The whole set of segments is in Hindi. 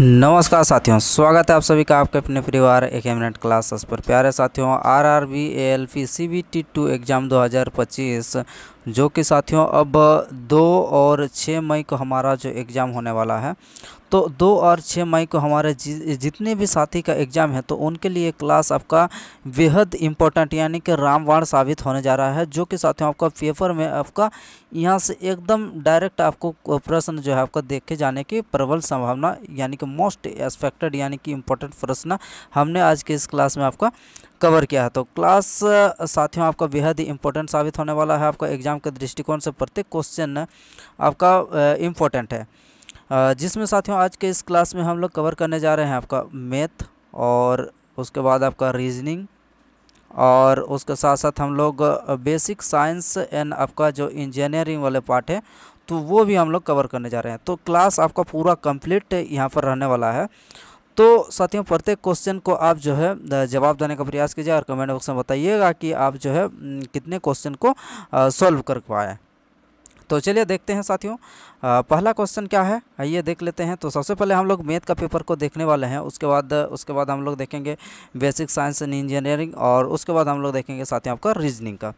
नमस्कार साथियों, स्वागत है आप सभी का आपके अपने परिवार एक मिनट क्लासेस पर। प्यारे साथियों, आरआरबी एएलपी सीबीटी 2 एग्ज़ाम 2025 जो कि साथियों अब 2 और 6 मई को हमारा जो एग्ज़ाम होने वाला है, तो 2 और 6 मई को हमारे जितने भी साथी का एग्ज़ाम है तो उनके लिए क्लास आपका बेहद इम्पोर्टेंट यानी कि रामबाण साबित होने जा रहा है। जो कि साथियों आपका पेपर में आपका यहाँ से एकदम डायरेक्ट आपको प्रश्न जो है आपका देखे जाने की प्रबल संभावना यानी कि मोस्ट एक्सपेक्टेड यानी कि इम्पोर्टेंट प्रश्न हमने आज के इस क्लास में आपका कवर किया है। तो क्लास साथियों आपका बेहद ही इम्पोर्टेंट साबित होने वाला है। आपका एग्ज़ाम के दृष्टिकोण से प्रत्येक क्वेश्चन आपका इम्पोर्टेंट है, जिसमें साथियों आज के इस क्लास में हम लोग कवर करने जा रहे हैं आपका मैथ और उसके बाद आपका रीजनिंग और उसके साथ साथ हम लोग बेसिक साइंस एंड आपका जो इंजीनियरिंग वाले पार्ट है तो वो भी हम लोग कवर करने जा रहे हैं। तो क्लास आपका पूरा कंप्लीट यहाँ पर रहने वाला है। तो साथियों प्रत्येक क्वेश्चन को आप जो है जवाब देने का प्रयास कीजिए और कमेंट बॉक्स में बताइएगा कि आप जो है कितने क्वेश्चन को सॉल्व कर पाए। तो चलिए देखते हैं साथियों, पहला क्वेश्चन क्या है आइए देख लेते हैं। तो सबसे पहले हम लोग मैथ का पेपर को देखने वाले हैं, उसके बाद हम लोग देखेंगे बेसिक साइंस एंड इंजीनियरिंग और उसके बाद हम लोग देखेंगे साथियों आपका रीजनिंग का।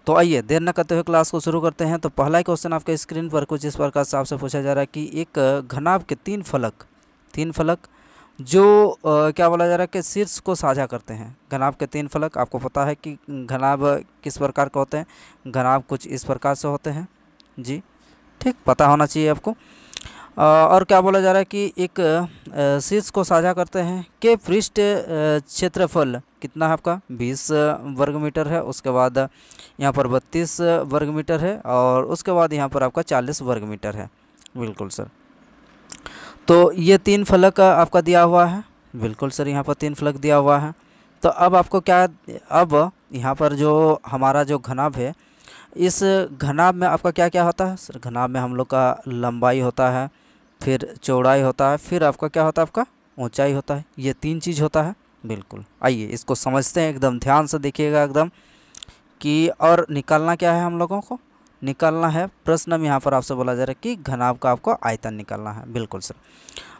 तो आइए देर न करते हुए क्लास को शुरू करते हैं। तो पहला ही क्वेश्चन आपके स्क्रीन पर कुछ इस प्रकार से आपसे पूछा जा रहा है कि एक घनाभ के तीन फलक जो क्या बोला जा रहा है कि शीर्ष को साझा करते हैं। घनाभ के तीन फलक, आपको पता है कि घनाभ किस प्रकार के होते हैं। घनाभ कुछ इस प्रकार से होते हैं जी, ठीक पता होना चाहिए आपको। और क्या बोला जा रहा है कि एक शीर्ष को साझा करते हैं के पृष्ठ क्षेत्रफल कितना है आपका 20 वर्ग मीटर है, उसके बाद यहाँ पर 32 वर्ग मीटर है और उसके बाद यहाँ पर आपका 40 वर्ग मीटर है। बिल्कुल सर, तो ये तीन फलक आपका दिया हुआ है। बिल्कुल सर, यहाँ पर तीन फलक दिया हुआ है। तो अब आपको क्या, अब यहाँ पर जो हमारा जो घनाभ है, इस घनाभ में आपका क्या क्या होता है सर। घनाभ में हम लोग का लंबाई होता है, फिर चौड़ाई होता है, फिर आपका क्या होता है आपका ऊंचाई होता है। ये तीन चीज़ होता है। बिल्कुल, आइए इसको समझते हैं, एकदम ध्यान से देखिएगा एकदम कि और निकालना क्या है हम लोगों को, निकालना है प्रश्न में यहाँ पर आपसे बोला जा रहा है कि घनाभ का आपको आयतन निकालना है। बिल्कुल सर,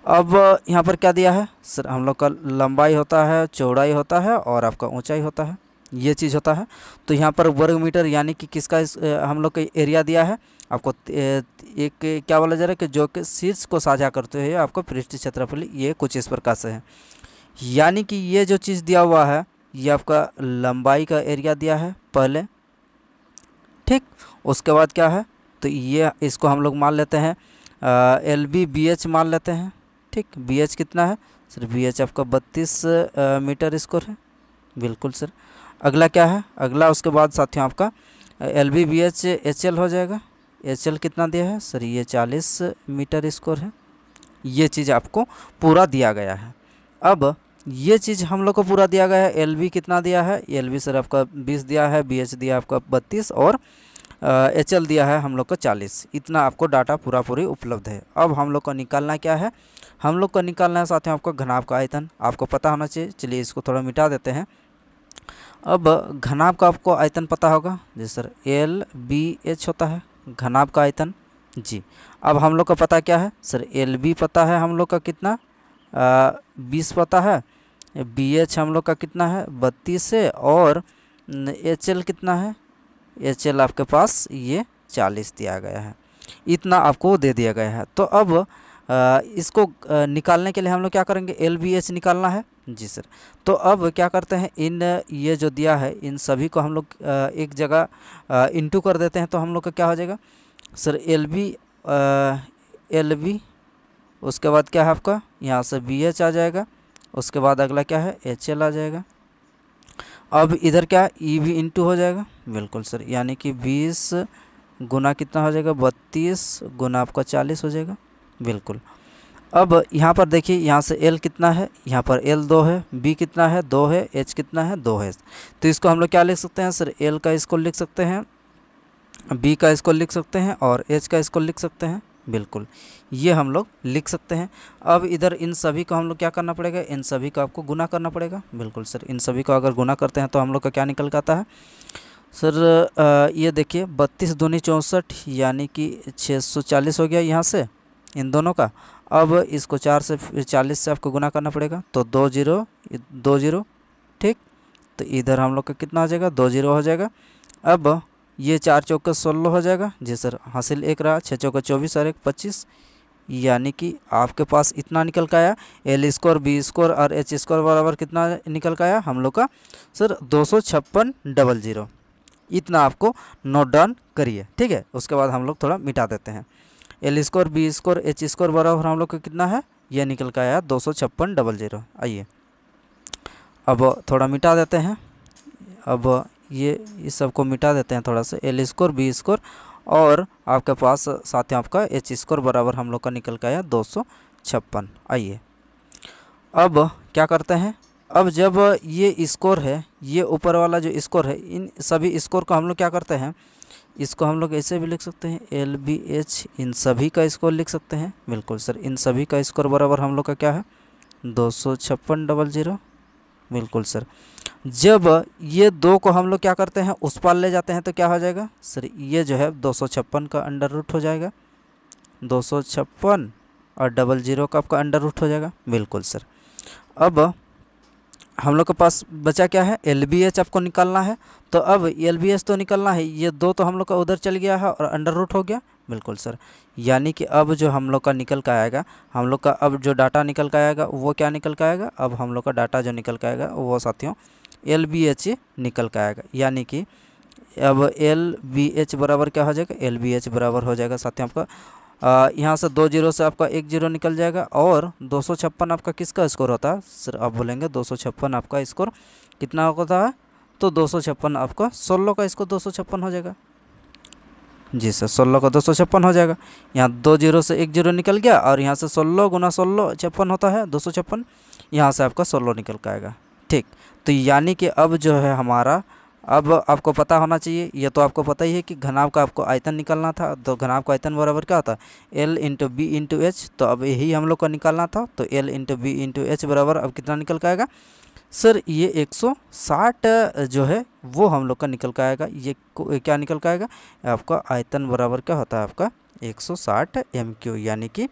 अब यहाँ पर क्या दिया है सर, हम लोग का लंबाई होता है, चौड़ाई होता है और आपका ऊंचाई होता है, ये चीज़ होता है। तो यहाँ पर वर्ग मीटर यानी कि किसका हम लोग का एरिया दिया है आपको एक क्या बोला जा रहा है कि जो कि शीर्ष को साझा करते हुए आपको पृष्ठ क्षेत्रफल ये कुछ इस प्रकार से है। यानी कि ये जो चीज़ दिया हुआ है ये आपका लंबाई का एरिया दिया है पहले, ठीक। उसके बाद क्या है, तो ये इसको हम लोग मान लेते हैं LB/BH मान लेते हैं, ठीक। BH कितना है सर, BH आपका 32 मीटर स्क्वायर है। बिल्कुल सर, अगला क्या है, अगला उसके बाद साथियों आपका LB/BH HL हो जाएगा। HL कितना दिया है सर, ये 40 मीटर स्क्वायर है। ये चीज़ आपको पूरा दिया गया है। अब ये चीज़ हम लोग को पूरा दिया गया है। LB कितना दिया है, LB सर आपका 20 दिया है, BH दिया आपका 32 और HL दिया है हम लोग को 40। इतना आपको डाटा पूरा पूरी उपलब्ध है। अब हम लोग को निकालना क्या है, हम लोग को निकालना है साथियों आपको घनाभ का आयतन, आपको पता होना चाहिए। चलिए इसको थोड़ा मिटा देते हैं। अब घनाभ का आपको आयतन पता होगा जी सर, LBH होता है घनाभ का आयतन जी। अब हम लोग का पता क्या है सर, LB पता है हम लोग का कितना 20 पता है, BH हम लोग का कितना है 32 है और HL कितना है, HL आपके पास ये 40 दिया गया है। इतना आपको दे दिया गया है। तो अब इसको निकालने के लिए हम लोग क्या करेंगे, LBH निकालना है जी सर। तो अब क्या करते हैं, इन ये जो दिया है इन सभी को हम लोग एक जगह इंटू कर देते हैं। तो हम लोग का क्या हो जाएगा सर, LB उसके बाद क्या है आपका यहाँ से BH आ जाएगा, उसके बाद अगला क्या है HL आ जाएगा। अब इधर क्या है E भी इंटू हो जाएगा। बिल्कुल सर, यानी कि 20 गुना कितना हो जाएगा 32 गुना आपका 40 हो जाएगा। बिल्कुल, अब यहाँ पर देखिए यहाँ से L कितना है, यहाँ पर L 2 है, B कितना है 2 है, H कितना है 2 है। तो इसको हम लोग क्या लिख सकते हैं सर, L का इसको लिख सकते हैं, B का इसको लिख सकते हैं और H का इसको लिख सकते हैं। बिल्कुल, ये हम लोग लिख सकते हैं। अब इधर इन सभी को हम लोग क्या करना पड़ेगा, इन सभी को आपको गुना करना पड़ेगा। बिल्कुल सर, इन सभी को अगर गुना करते हैं तो हम लोग का क्या निकल के आता है सर, ये देखिए 32 दूनी 64 यानी कि 640 हो गया यहाँ से इन दोनों का। अब इसको 4 से 40 से आपको गुना करना पड़ेगा, तो 2 0 2 0, ठीक। तो इधर हम लोग का कितना हो जाएगा, 2 0 हो जाएगा। अब ये 4 चौका 16 हो जाएगा, जी सर हासिल 1 रहा, 6 चौका 24 और 1 25, यानी कि आपके पास इतना निकल का आया। एल स्कोर, बी स्कोर और एच स्कोर बराबर कितना निकल का आया हम लोग का सर, 256 इतना आपको नोट डाउन करिए, ठीक है। उसके बाद हम लोग थोड़ा मिटा देते हैं। L score, B score, H score बराबर हम लोग का कितना है, यह निकल का आया 256। आइए अब थोड़ा मिटा देते हैं। अब ये इस सब को मिटा देते हैं थोड़ा सा। एल स्कोर, बी स्कोर और आपके पास साथ ही आपका एच स्कोर बराबर हम लोग का निकल के आया 256। आइए अब क्या करते हैं, अब जब ये स्कोर है, ये ऊपर वाला जो स्कोर है, इन सभी स्कोर को हम लोग क्या करते हैं, इसको हम लोग ऐसे भी लिख सकते हैं, एल बी एच, इन सभी का स्कोर लिख सकते हैं। बिल्कुल सर, इन सभी का स्कोर बराबर हम लोग का क्या है, 256। बिल्कुल सर, जब ये दो को हम लोग क्या करते हैं, उस पार ले जाते हैं तो क्या हो जाएगा सर, ये जो है 256 का अंडर रूट हो जाएगा, 256 और 00 का आपका अंडर रूट हो जाएगा। बिल्कुल सर, अब हम लोग के पास बचा क्या है, एल बी एच आपको निकालना है। तो अब एल बी एच तो निकालना है, ये दो तो हम लोग का उधर चल गया है और अंडर रूट हो गया। बिल्कुल सर, यानी कि अब जो हम लोग का निकल का आएगा, हम लोग का अब जो डाटा निकल का आएगा वो क्या निकल का आएगा, अब हम लोग का डाटा जो निकल का आएगा वो साथियों एल बी एच निकल का आएगा। यानी कि अब एल बी एच बराबर क्या हो जाएगा, एल बी एच बराबर हो जाएगा साथियों आपका यहाँ से 2 0 से आपका 1 0 निकल जाएगा। और 256 आपका किसका स्कोर होता है सर, आप बोलेंगे 256 आपका स्कोर कितना होता है, तो 256 आपका 16 का स्कोर 256 हो जाएगा। जी सर, 16 का 256 हो जाएगा। यहाँ 2 0 से 1 0 निकल गया और यहाँ से 16 गुना 16 56 होता है 256, यहाँ से आपका 16 निकल के आएगा, ठीक। तो यानी कि अब जो है हमारा, अब आपको पता होना चाहिए, ये तो आपको पता ही है कि घनाभ का आपको आयतन निकालना था। तो घनाभ का आयतन बराबर क्या होता है, L into B into H. तो अब यही हम लोग को निकालना था, तो L into B into H बराबर अब कितना निकल के आएगा सर, ये 160 जो है वो हम लोग का निकल के आएगा। ये क्या निकल के आएगा, आपका आयतन बराबर क्या होता है आपका 160 MQ, यानी कि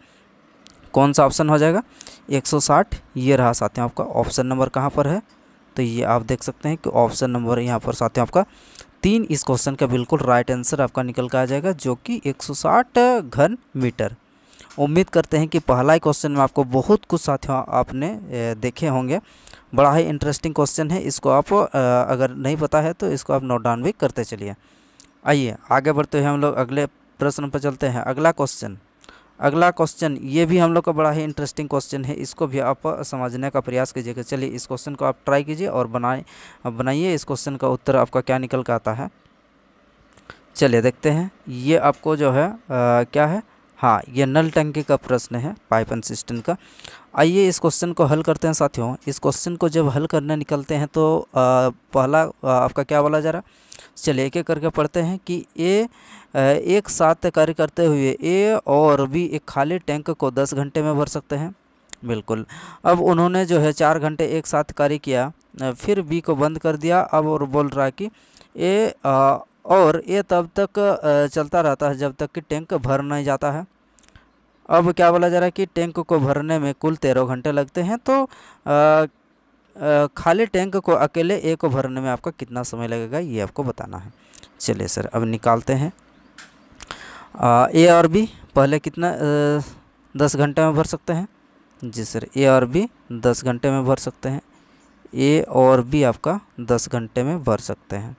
कौन सा ऑप्शन हो जाएगा 160। ये रहा साथियों आपका ऑप्शन नंबर कहाँ पर है, तो ये आप देख सकते हैं कि ऑप्शन नंबर यहाँ पर साथियों आपका 3 इस क्वेश्चन का बिल्कुल राइट आंसर आपका निकल के आ जाएगा, जो कि 160 घन मीटर। उम्मीद करते हैं कि पहला ही क्वेश्चन में आपको बहुत कुछ साथियों आपने देखे होंगे। बड़ा ही इंटरेस्टिंग क्वेश्चन है, इसको आप अगर नहीं पता है तो इसको आप नोट डाउन भी करते चलिए। आइए आगे बढ़ते हैं हम लोग अगले प्रश्न पर चलते हैं। अगला क्वेश्चन ये भी हम लोग का बड़ा ही इंटरेस्टिंग क्वेश्चन है, इसको भी आप समझने का प्रयास कीजिएगा। चलिए इस क्वेश्चन को आप ट्राई कीजिए और बनाइए इस क्वेश्चन का उत्तर आपका क्या निकल कर आता है। चलिए देखते हैं, ये आपको जो है क्या है, हाँ ये नल टंकी का प्रश्न है, पाइप एंड सिस्टम का। आइए इस क्वेश्चन को हल करते हैं साथियों। इस क्वेश्चन को जब हल करने निकलते हैं तो पहला आपका क्या बोला जा रहा है, चलिए एक एक करके पढ़ते हैं कि ए एक साथ कार्य करते हुए ए और बी एक खाली टैंक को 10 घंटे में भर सकते हैं। बिल्कुल, अब उन्होंने जो है 4 घंटे एक साथ कार्य किया, फिर बी को बंद कर दिया। अब और बोल रहा है कि ए और ये तब तक चलता रहता है जब तक कि टैंक भर नहीं जाता है। अब क्या बोला जा रहा है कि टैंक को भरने में कुल 13 घंटे लगते हैं, तो खाली टैंक को अकेले ए को भरने में आपका कितना समय लगेगा, ये आपको बताना है। चलिए सर अब निकालते हैं। ए और बी पहले कितना 10 घंटे में भर सकते हैं। जी सर, ए और बी 10 घंटे में भर सकते हैं। ए और बी आपका 10 घंटे में भर सकते हैं।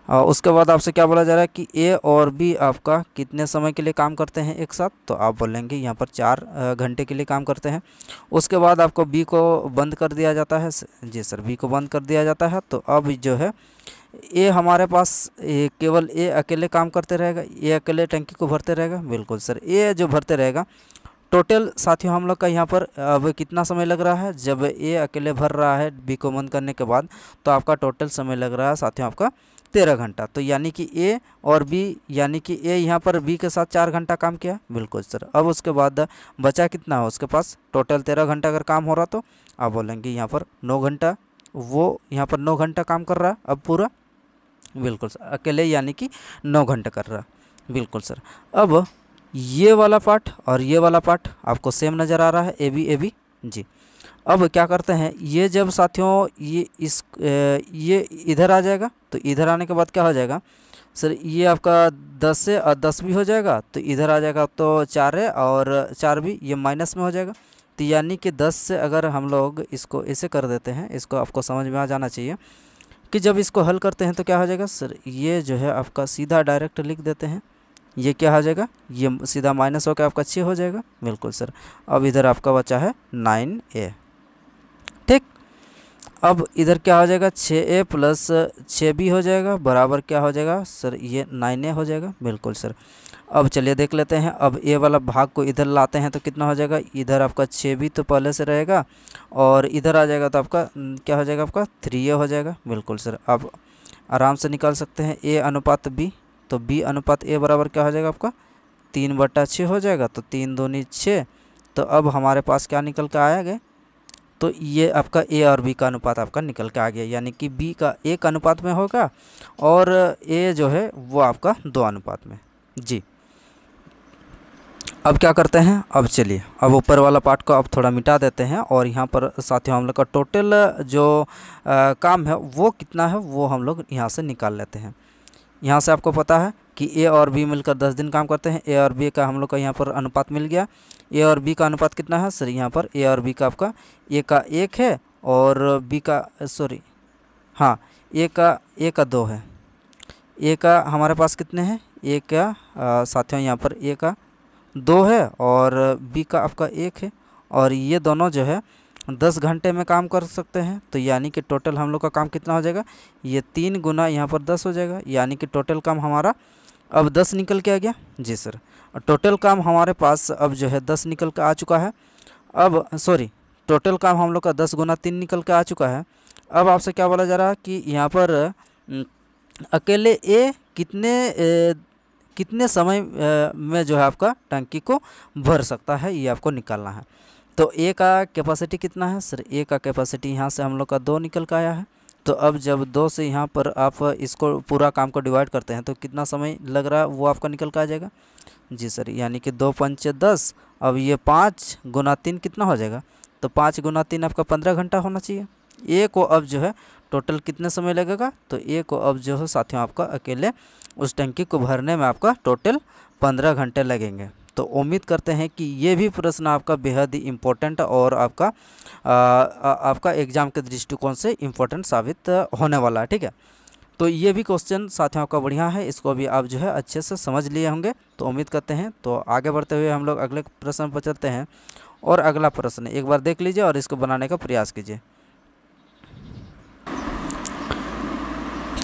उसके बाद आपसे क्या बोला जा रहा है कि ए और बी आपका कितने समय के लिए काम करते हैं एक साथ, तो आप बोलेंगे यहाँ पर 4 घंटे के लिए काम करते हैं। उसके बाद आपको बी को बंद कर दिया जाता है। जी सर, बी को बंद कर दिया जाता है। तो अब जो है ए हमारे पास केवल ए अकेले काम करते रहेगा, ए अकेले टंकी को भरते रहेगा। बिल्कुल सर, ए जो भरते रहेगा टोटल साथियों हम लोग का यहाँ पर अब कितना समय लग रहा है, जब ए अकेले भर रहा है बी को बंद करने के बाद, तो आपका टोटल समय लग रहा है साथियों आपका 13 घंटा। तो यानी कि ए और बी, यानी कि ए यहाँ पर बी के साथ 4 घंटा काम किया। बिल्कुल सर, अब उसके बाद बचा कितना है उसके पास, टोटल 13 घंटा अगर काम हो रहा तो आप बोलेंगे यहाँ पर 9 घंटा, वो यहाँ पर 9 घंटा काम कर रहा है अब पूरा। बिल्कुल सर, अकेले यानी कि 9 घंटे कर रहा है। बिल्कुल सर, अब ये वाला पार्ट और ये वाला पार्ट आपको सेम नज़र आ रहा है, ए बी जी। अब क्या करते हैं, ये जब साथियों ये इधर आ जाएगा, तो इधर आने के बाद क्या हो जाएगा सर, ये आपका 10 से 10 भी हो जाएगा, तो इधर आ जाएगा तो 4 है और 4 भी ये माइनस में हो जाएगा। तो यानी कि 10 से अगर हम लोग इसको ऐसे कर देते हैं, इसको आपको समझ में आ जाना चाहिए कि जब इसको हल करते हैं तो क्या हो जाएगा सर, ये जो है आपका सीधा डायरेक्ट लिख देते हैं, ये क्या हो जाएगा, ये सीधा माइनस होकर आपका 6 हो जाएगा। बिल्कुल सर। अब इधर आपका बचा है 9a, ठीक। अब इधर क्या हो जाएगा, 6a प्लस 6b हो जाएगा, बराबर क्या हो जाएगा सर, ये 9a हो जाएगा। बिल्कुल सर। अब चलिए देख लेते हैं, अब a वाला भाग को इधर लाते हैं तो कितना हो जाएगा, इधर आपका 6b तो पहले से रहेगा और इधर आ जाएगा तो आपका क्या हो जाएगा, आपका 3a हो जाएगा। बिल्कुल सर। अब आराम से निकाल सकते हैं a अनुपात b, तो b अनुपात a बराबर क्या हो जाएगा आपका 3/6 हो जाएगा, तो 3 दूनी 6। तो अब हमारे पास क्या निकल कर आएगा, तो ये आपका a और b का अनुपात आपका निकल के आ गया, यानी कि b का 1 अनुपात में होगा और a जो है वो आपका 2 अनुपात में जी। अब क्या करते हैं, अब चलिए अब ऊपर वाला पार्ट को अब थोड़ा मिटा देते हैं और यहाँ पर साथियों हम लोग का टोटल जो काम है वो कितना है वो हम लोग यहाँ से निकाल लेते हैं। यहाँ से आपको पता है कि a और b मिलकर 10 दिन काम करते हैं। a और b का हम लोग का यहाँ पर अनुपात मिल गया। a और b का अनुपात कितना है सर, यहाँ पर a और b का आपका a का 1 है और b का सॉरी हाँ a का 2 है। a का हमारे पास कितने हैं, a का साथियों यहाँ पर a का 2 है और b का आपका 1 है और ये दोनों जो है 10 घंटे में काम कर सकते हैं। तो यानी कि टोटल हम लोग का काम कितना हो जाएगा, ये 3 गुना यहाँ पर 10 हो जाएगा, यानी कि टोटल काम हमारा अब 10 निकल के आ गया जी सर। टोटल काम हमारे पास अब जो है 10 निकल के आ चुका है। अब सॉरी टोटल काम हम लोग का 10 गुना 3 निकल के आ चुका है। अब आपसे क्या बोला जा रहा है कि यहाँ पर अकेले ए कितने समय में जो है आपका टंकी को भर सकता है, ये आपको निकालना है। तो ए का कैपेसिटी कितना है सर, ए का कैपेसिटी यहाँ से हम लोग का 2 निकल का आया है। तो अब जब 2 से यहाँ पर आप इसको पूरा काम को डिवाइड करते हैं तो कितना समय लग रहा है वो आपका निकल का आ जाएगा जी सर, यानी कि 2 पंचे 10। अब ये 5 गुना 3 कितना हो जाएगा, तो 5 गुना 3 आपका 15 घंटा होना चाहिए। ए को अब जो है टोटल कितने समय लगेगा, तो ए को अब जो है साथियों आपका अकेले उस टंकी को भरने में आपका टोटल 15 घंटे लगेंगे। तो उम्मीद करते हैं कि ये भी प्रश्न आपका बेहद ही इम्पोर्टेंट और आपका एग्ज़ाम के दृष्टिकोण से इम्पोर्टेंट साबित होने वाला है, ठीक है। तो ये भी क्वेश्चन साथियों आपका बढ़िया है, इसको भी आप जो है अच्छे से समझ लिए होंगे, तो उम्मीद करते हैं। तो आगे बढ़ते हुए हम लोग अगले प्रश्न पर चलते हैं और अगला प्रश्न एक बार देख लीजिए और इसको बनाने का प्रयास कीजिए।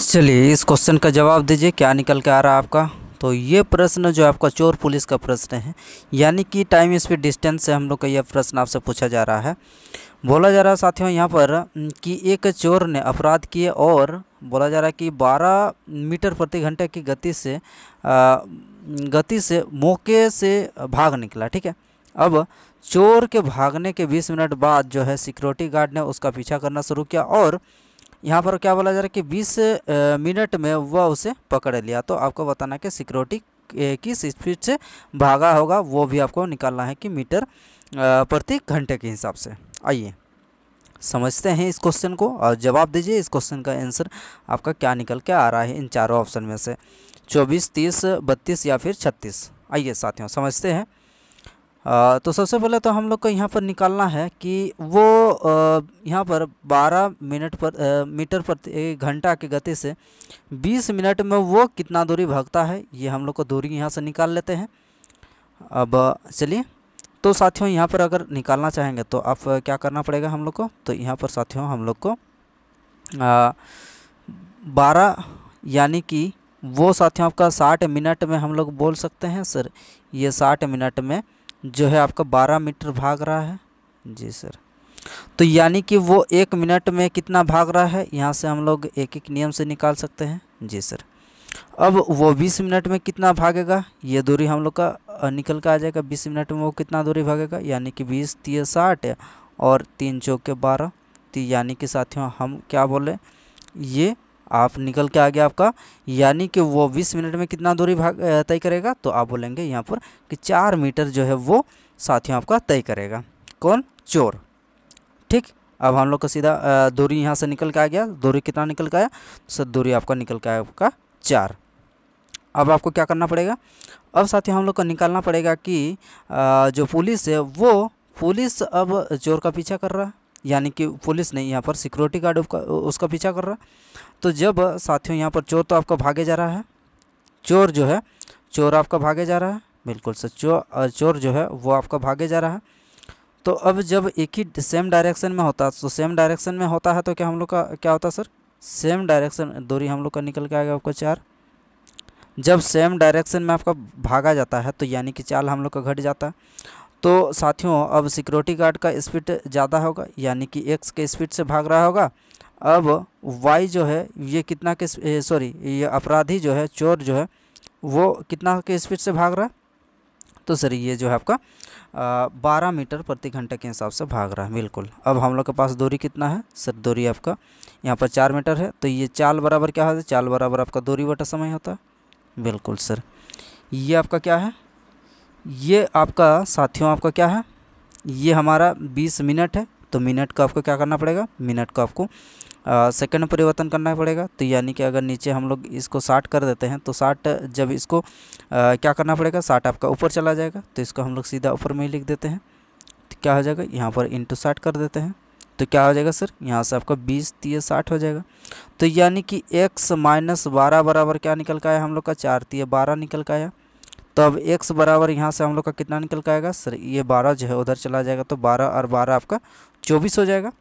चलिए इस क्वेश्चन का जवाब दीजिए, क्या निकल के आ रहा है आपका। तो ये प्रश्न जो आपका चोर पुलिस का प्रश्न है, यानी कि टाइम स्पीड डिस्टेंस से हम लोग का यह प्रश्न आपसे पूछा जा रहा है। बोला जा रहा है साथियों यहाँ पर कि एक चोर ने अपराध किए और बोला जा रहा है कि 12 मीटर प्रति घंटे की गति से मौके से भाग निकला, ठीक है। अब चोर के भागने के 20 मिनट बाद जो है सिक्योरिटी गार्ड ने उसका पीछा करना शुरू किया और यहाँ पर क्या बोला जा रहा है कि 20 मिनट में वह उसे पकड़ लिया। तो आपको बताना है कि सिक्योरिटी किस स्पीड से भागा होगा, वो भी आपको निकालना है कि मीटर प्रति घंटे के हिसाब से। आइए समझते हैं इस क्वेश्चन को और जवाब दीजिए इस क्वेश्चन का आंसर आपका क्या निकल के आ रहा है इन चारों ऑप्शन में से, 24, 30, 32 या फिर 36। आइए साथियों समझते हैं। तो सबसे पहले तो हम लोग को यहाँ पर निकालना है कि वो यहाँ पर 12 मीटर प्रति घंटा की गति से 20 मिनट में वो कितना दूरी भागता है, ये हम लोग को दूरी यहाँ से निकाल लेते हैं। अब चलिए तो साथियों यहाँ पर अगर निकालना चाहेंगे तो आप क्या करना पड़ेगा हम लोग को, तो यहाँ पर साथियों हम लोग को 12 यानी कि वो साथियों आपका 60 मिनट में हम लोग बोल सकते हैं सर, ये 60 मिनट में जो है आपका 12 मीटर भाग रहा है जी सर। तो यानी कि वो 1 मिनट में कितना भाग रहा है, यहाँ से हम लोग एक एक नियम से निकाल सकते हैं जी सर। अब वो 20 मिनट में कितना भागेगा, ये दूरी हम लोग का निकल कर आ जाएगा। 20 मिनट में वो कितना दूरी भागेगा, यानी कि 20 3 60 और 3 चौके 12। तो यानी कि साथियों हम क्या बोले, ये आप निकल के आ गया आपका, यानी कि वो 20 मिनट में कितना दूरी तय करेगा, तो आप बोलेंगे यहाँ पर कि 4 मीटर जो है वो साथियों आपका तय करेगा। कौन? चोर। ठीक, अब हम लोग का सीधा दूरी यहाँ से निकल के आ गया। दूरी कितना निकल के आया? सर दूरी आपका निकल के आया आपका 4। अब आपको क्या करना पड़ेगा? अब साथियों हम लोग को निकालना पड़ेगा कि जो पुलिस है वो पुलिस अब चोर का पीछा कर रहा है, यानी कि पुलिस नहीं, यहाँ पर सिक्योरिटी गार्ड उसका पीछा कर रहा है। तो जब साथियों यहाँ पर चोर तो आपका भागे जा रहा है, चोर जो है, चोर आपका भागे जा रहा है, बिल्कुल सर, चोर जो है वो आपका भागे जा रहा है। तो अब जब एक ही सेम डायरेक्शन में होता है, तो सेम डायरेक्शन में होता है तो क्या हम लोग का क्या होता है सर? सेम डायरेक्शन, दूरी हम लोग का निकल के आएगा आपका 4। जब सेम डायरेक्शन में आपका भागा जाता है तो यानी कि चाल हम लोग का घट जाता है। तो साथियों अब सिक्योरिटी गार्ड का स्पीड ज़्यादा होगा, यानी कि एक्स के स्पीड से भाग रहा होगा। अब वाई जो है ये कितना के सॉरी ये अपराधी जो है, चोर जो है वो कितना के स्पीड से भाग रहा है? तो सर ये जो है आपका 12 मीटर प्रति घंटे के हिसाब से भाग रहा है। बिल्कुल। अब हम लोग के पास दूरी कितना है? सर दूरी आपका यहाँ पर 4 मीटर है, तो ये चाल बराबर क्या होता है? चाल बराबर आपका दूरी बटा समय होता है। बिल्कुल सर। ये आपका क्या है? ये आपका साथियों आपका क्या है? ये हमारा 20 मिनट है, तो मिनट का आपको क्या करना पड़ेगा? मिनट का आपको सेकंड में परिवर्तन करना पड़ेगा। तो यानी कि अगर नीचे हम लोग इसको 60 कर देते हैं तो 60 जब इसको क्या करना पड़ेगा? 60 आपका ऊपर चला जाएगा, तो इसको हम लोग सीधा ऊपर में ही लिख देते हैं। तो क्या हो जाएगा? यहाँ पर इंटू 60 कर देते हैं, तो क्या हो जाएगा सर? यहाँ से आपका 20 3 60 हो जाएगा। तो यानी कि x माइनस 12 बराबर क्या निकल का आया हम लोग का? 4 3 12 निकल का आया। तो अब x बराबर यहाँ से हम लोग का कितना निकल का आएगा? सर ये 12 जो है उधर चला जाएगा, तो 12 और 12 आपका 24 हो जाएगा।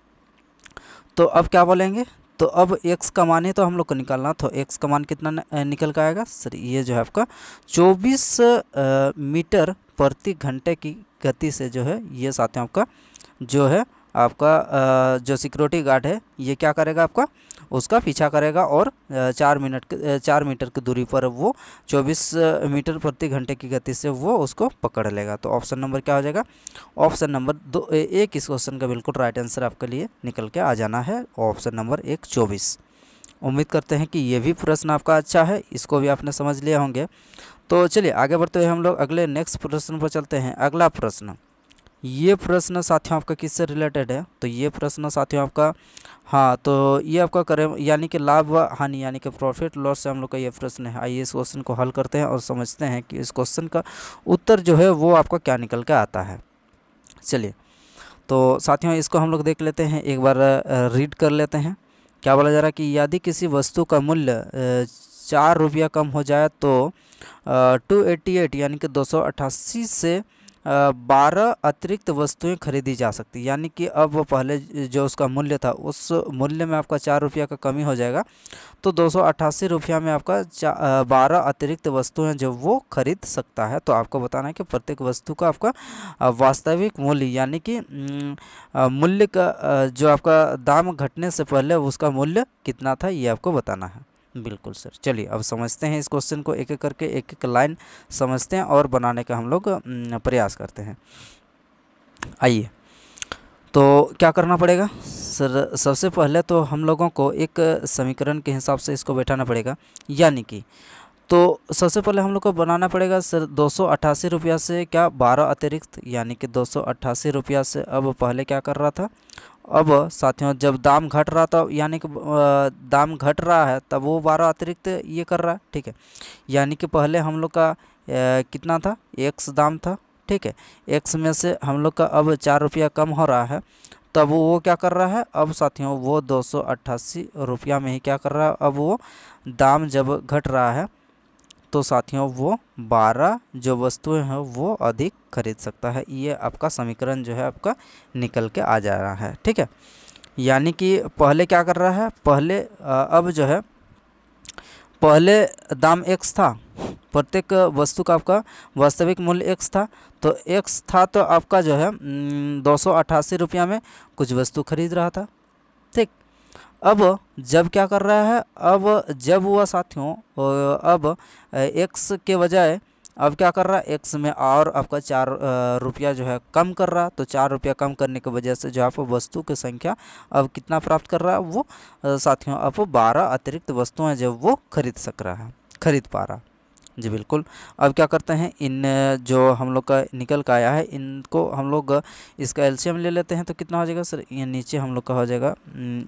तो अब क्या बोलेंगे? तो अब x का मान ही तो हम लोग को निकालना, तो x का मान कितना निकल का आएगा? सर ये जो है आपका 24 मीटर प्रति घंटे की गति से जो है ये साथियों आपका जो है आपका जो सिक्योरिटी गार्ड है ये क्या करेगा? आपका उसका पीछा करेगा और 4 मीटर की दूरी पर वो 24 मीटर प्रति घंटे की गति से वो उसको पकड़ लेगा। तो ऑप्शन नंबर क्या हो जाएगा? ऑप्शन नंबर 1 इस क्वेश्चन का बिल्कुल राइट आंसर आपके लिए निकल के आ जाना है, ऑप्शन नंबर 1 24। उम्मीद करते हैं कि ये भी प्रश्न आपका अच्छा है, इसको भी आपने समझ लिए होंगे। तो चलिए आगे बढ़ते हुए हम लोग अगले नेक्स्ट प्रश्न पर चलते हैं। अगला प्रश्न, ये प्रश्न साथियों आपका किससे रिलेटेड है? तो ये प्रश्न साथियों आपका हाँ, तो ये आपका करें यानी कि लाभ व हानि यानी कि प्रॉफिट लॉस से हम लोग का ये प्रश्न है। आइए इस क्वेश्चन को हल करते हैं और समझते हैं कि इस क्वेश्चन का उत्तर जो है वो आपका क्या निकल के आता है। चलिए तो साथियों इसको हम लोग देख लेते हैं, एक बार रीड कर लेते हैं। क्या बोला जा रहा है कि यदि किसी वस्तु का मूल्य 4 रुपया कम हो जाए तो 288 यानी कि 288 से 12 अतिरिक्त वस्तुएं खरीदी जा सकती, यानी कि अब वो पहले जो उसका मूल्य था उस मूल्य में आपका 4 रुपया का कमी हो जाएगा, तो 288 रुपया में आपका 12 अतिरिक्त वस्तुएं जो वो खरीद सकता है। तो आपको बताना है कि प्रत्येक वस्तु का आपका वास्तविक मूल्य यानी कि मूल्य का जो आपका दाम घटने से पहले उसका मूल्य कितना था ये आपको बताना है। बिल्कुल सर। चलिए अब समझते हैं इस क्वेश्चन को, एक एक करके एक एक लाइन समझते हैं और बनाने का हम लोग प्रयास करते हैं। आइए तो क्या करना पड़ेगा सर? सबसे पहले तो हम लोगों को एक समीकरण के हिसाब से इसको बैठाना पड़ेगा, यानी कि तो सबसे पहले हम लोग को बनाना पड़ेगा सर 288 रुपया से क्या 12 अतिरिक्त, यानी कि 288 रुपया से अब पहले क्या कर रहा था? अब साथियों जब दाम घट रहा था यानी कि दाम घट रहा है तब वो 12 अतिरिक्त ये कर रहा है। ठीक है, यानी कि पहले हम लोग का कितना था? x दाम था। ठीक है, x में से हम लोग का अब 4 रुपया कम हो रहा है, तब वो क्या कर रहा है? अब साथियों वो 288 रुपया में ही क्या कर रहा है? अब वो दाम जब घट रहा है तो साथियों वो 12 जो वस्तुएं हैं वो अधिक खरीद सकता है। ये आपका समीकरण जो है आपका निकल के आ जा रहा है। ठीक है, यानी कि पहले क्या कर रहा है? पहले अब जो है पहले दाम x था, प्रत्येक वस्तु का आपका वास्तविक मूल्य x था, तो x था तो आपका जो है 288 रुपया में कुछ वस्तु खरीद रहा था। ठीक, अब जब क्या कर रहा है? अब जब हुआ साथियों अब x के बजाय अब क्या कर रहा है, x में और आपका 4 रुपया जो है कम कर रहा है। तो 4 रुपया कम करने की वजह से जो आप वस्तु की संख्या अब कितना प्राप्त कर रहा है, वो साथियों अब 12 अतिरिक्त वस्तुएं जो वो खरीद पा रहा। जी बिल्कुल। अब क्या करते हैं, इन जो हम लोग का निकल का आया है इनको हम लोग इसका एलसीएम ले लेते हैं। तो कितना हो जाएगा सर, ये नीचे हम लोग का हो जाएगा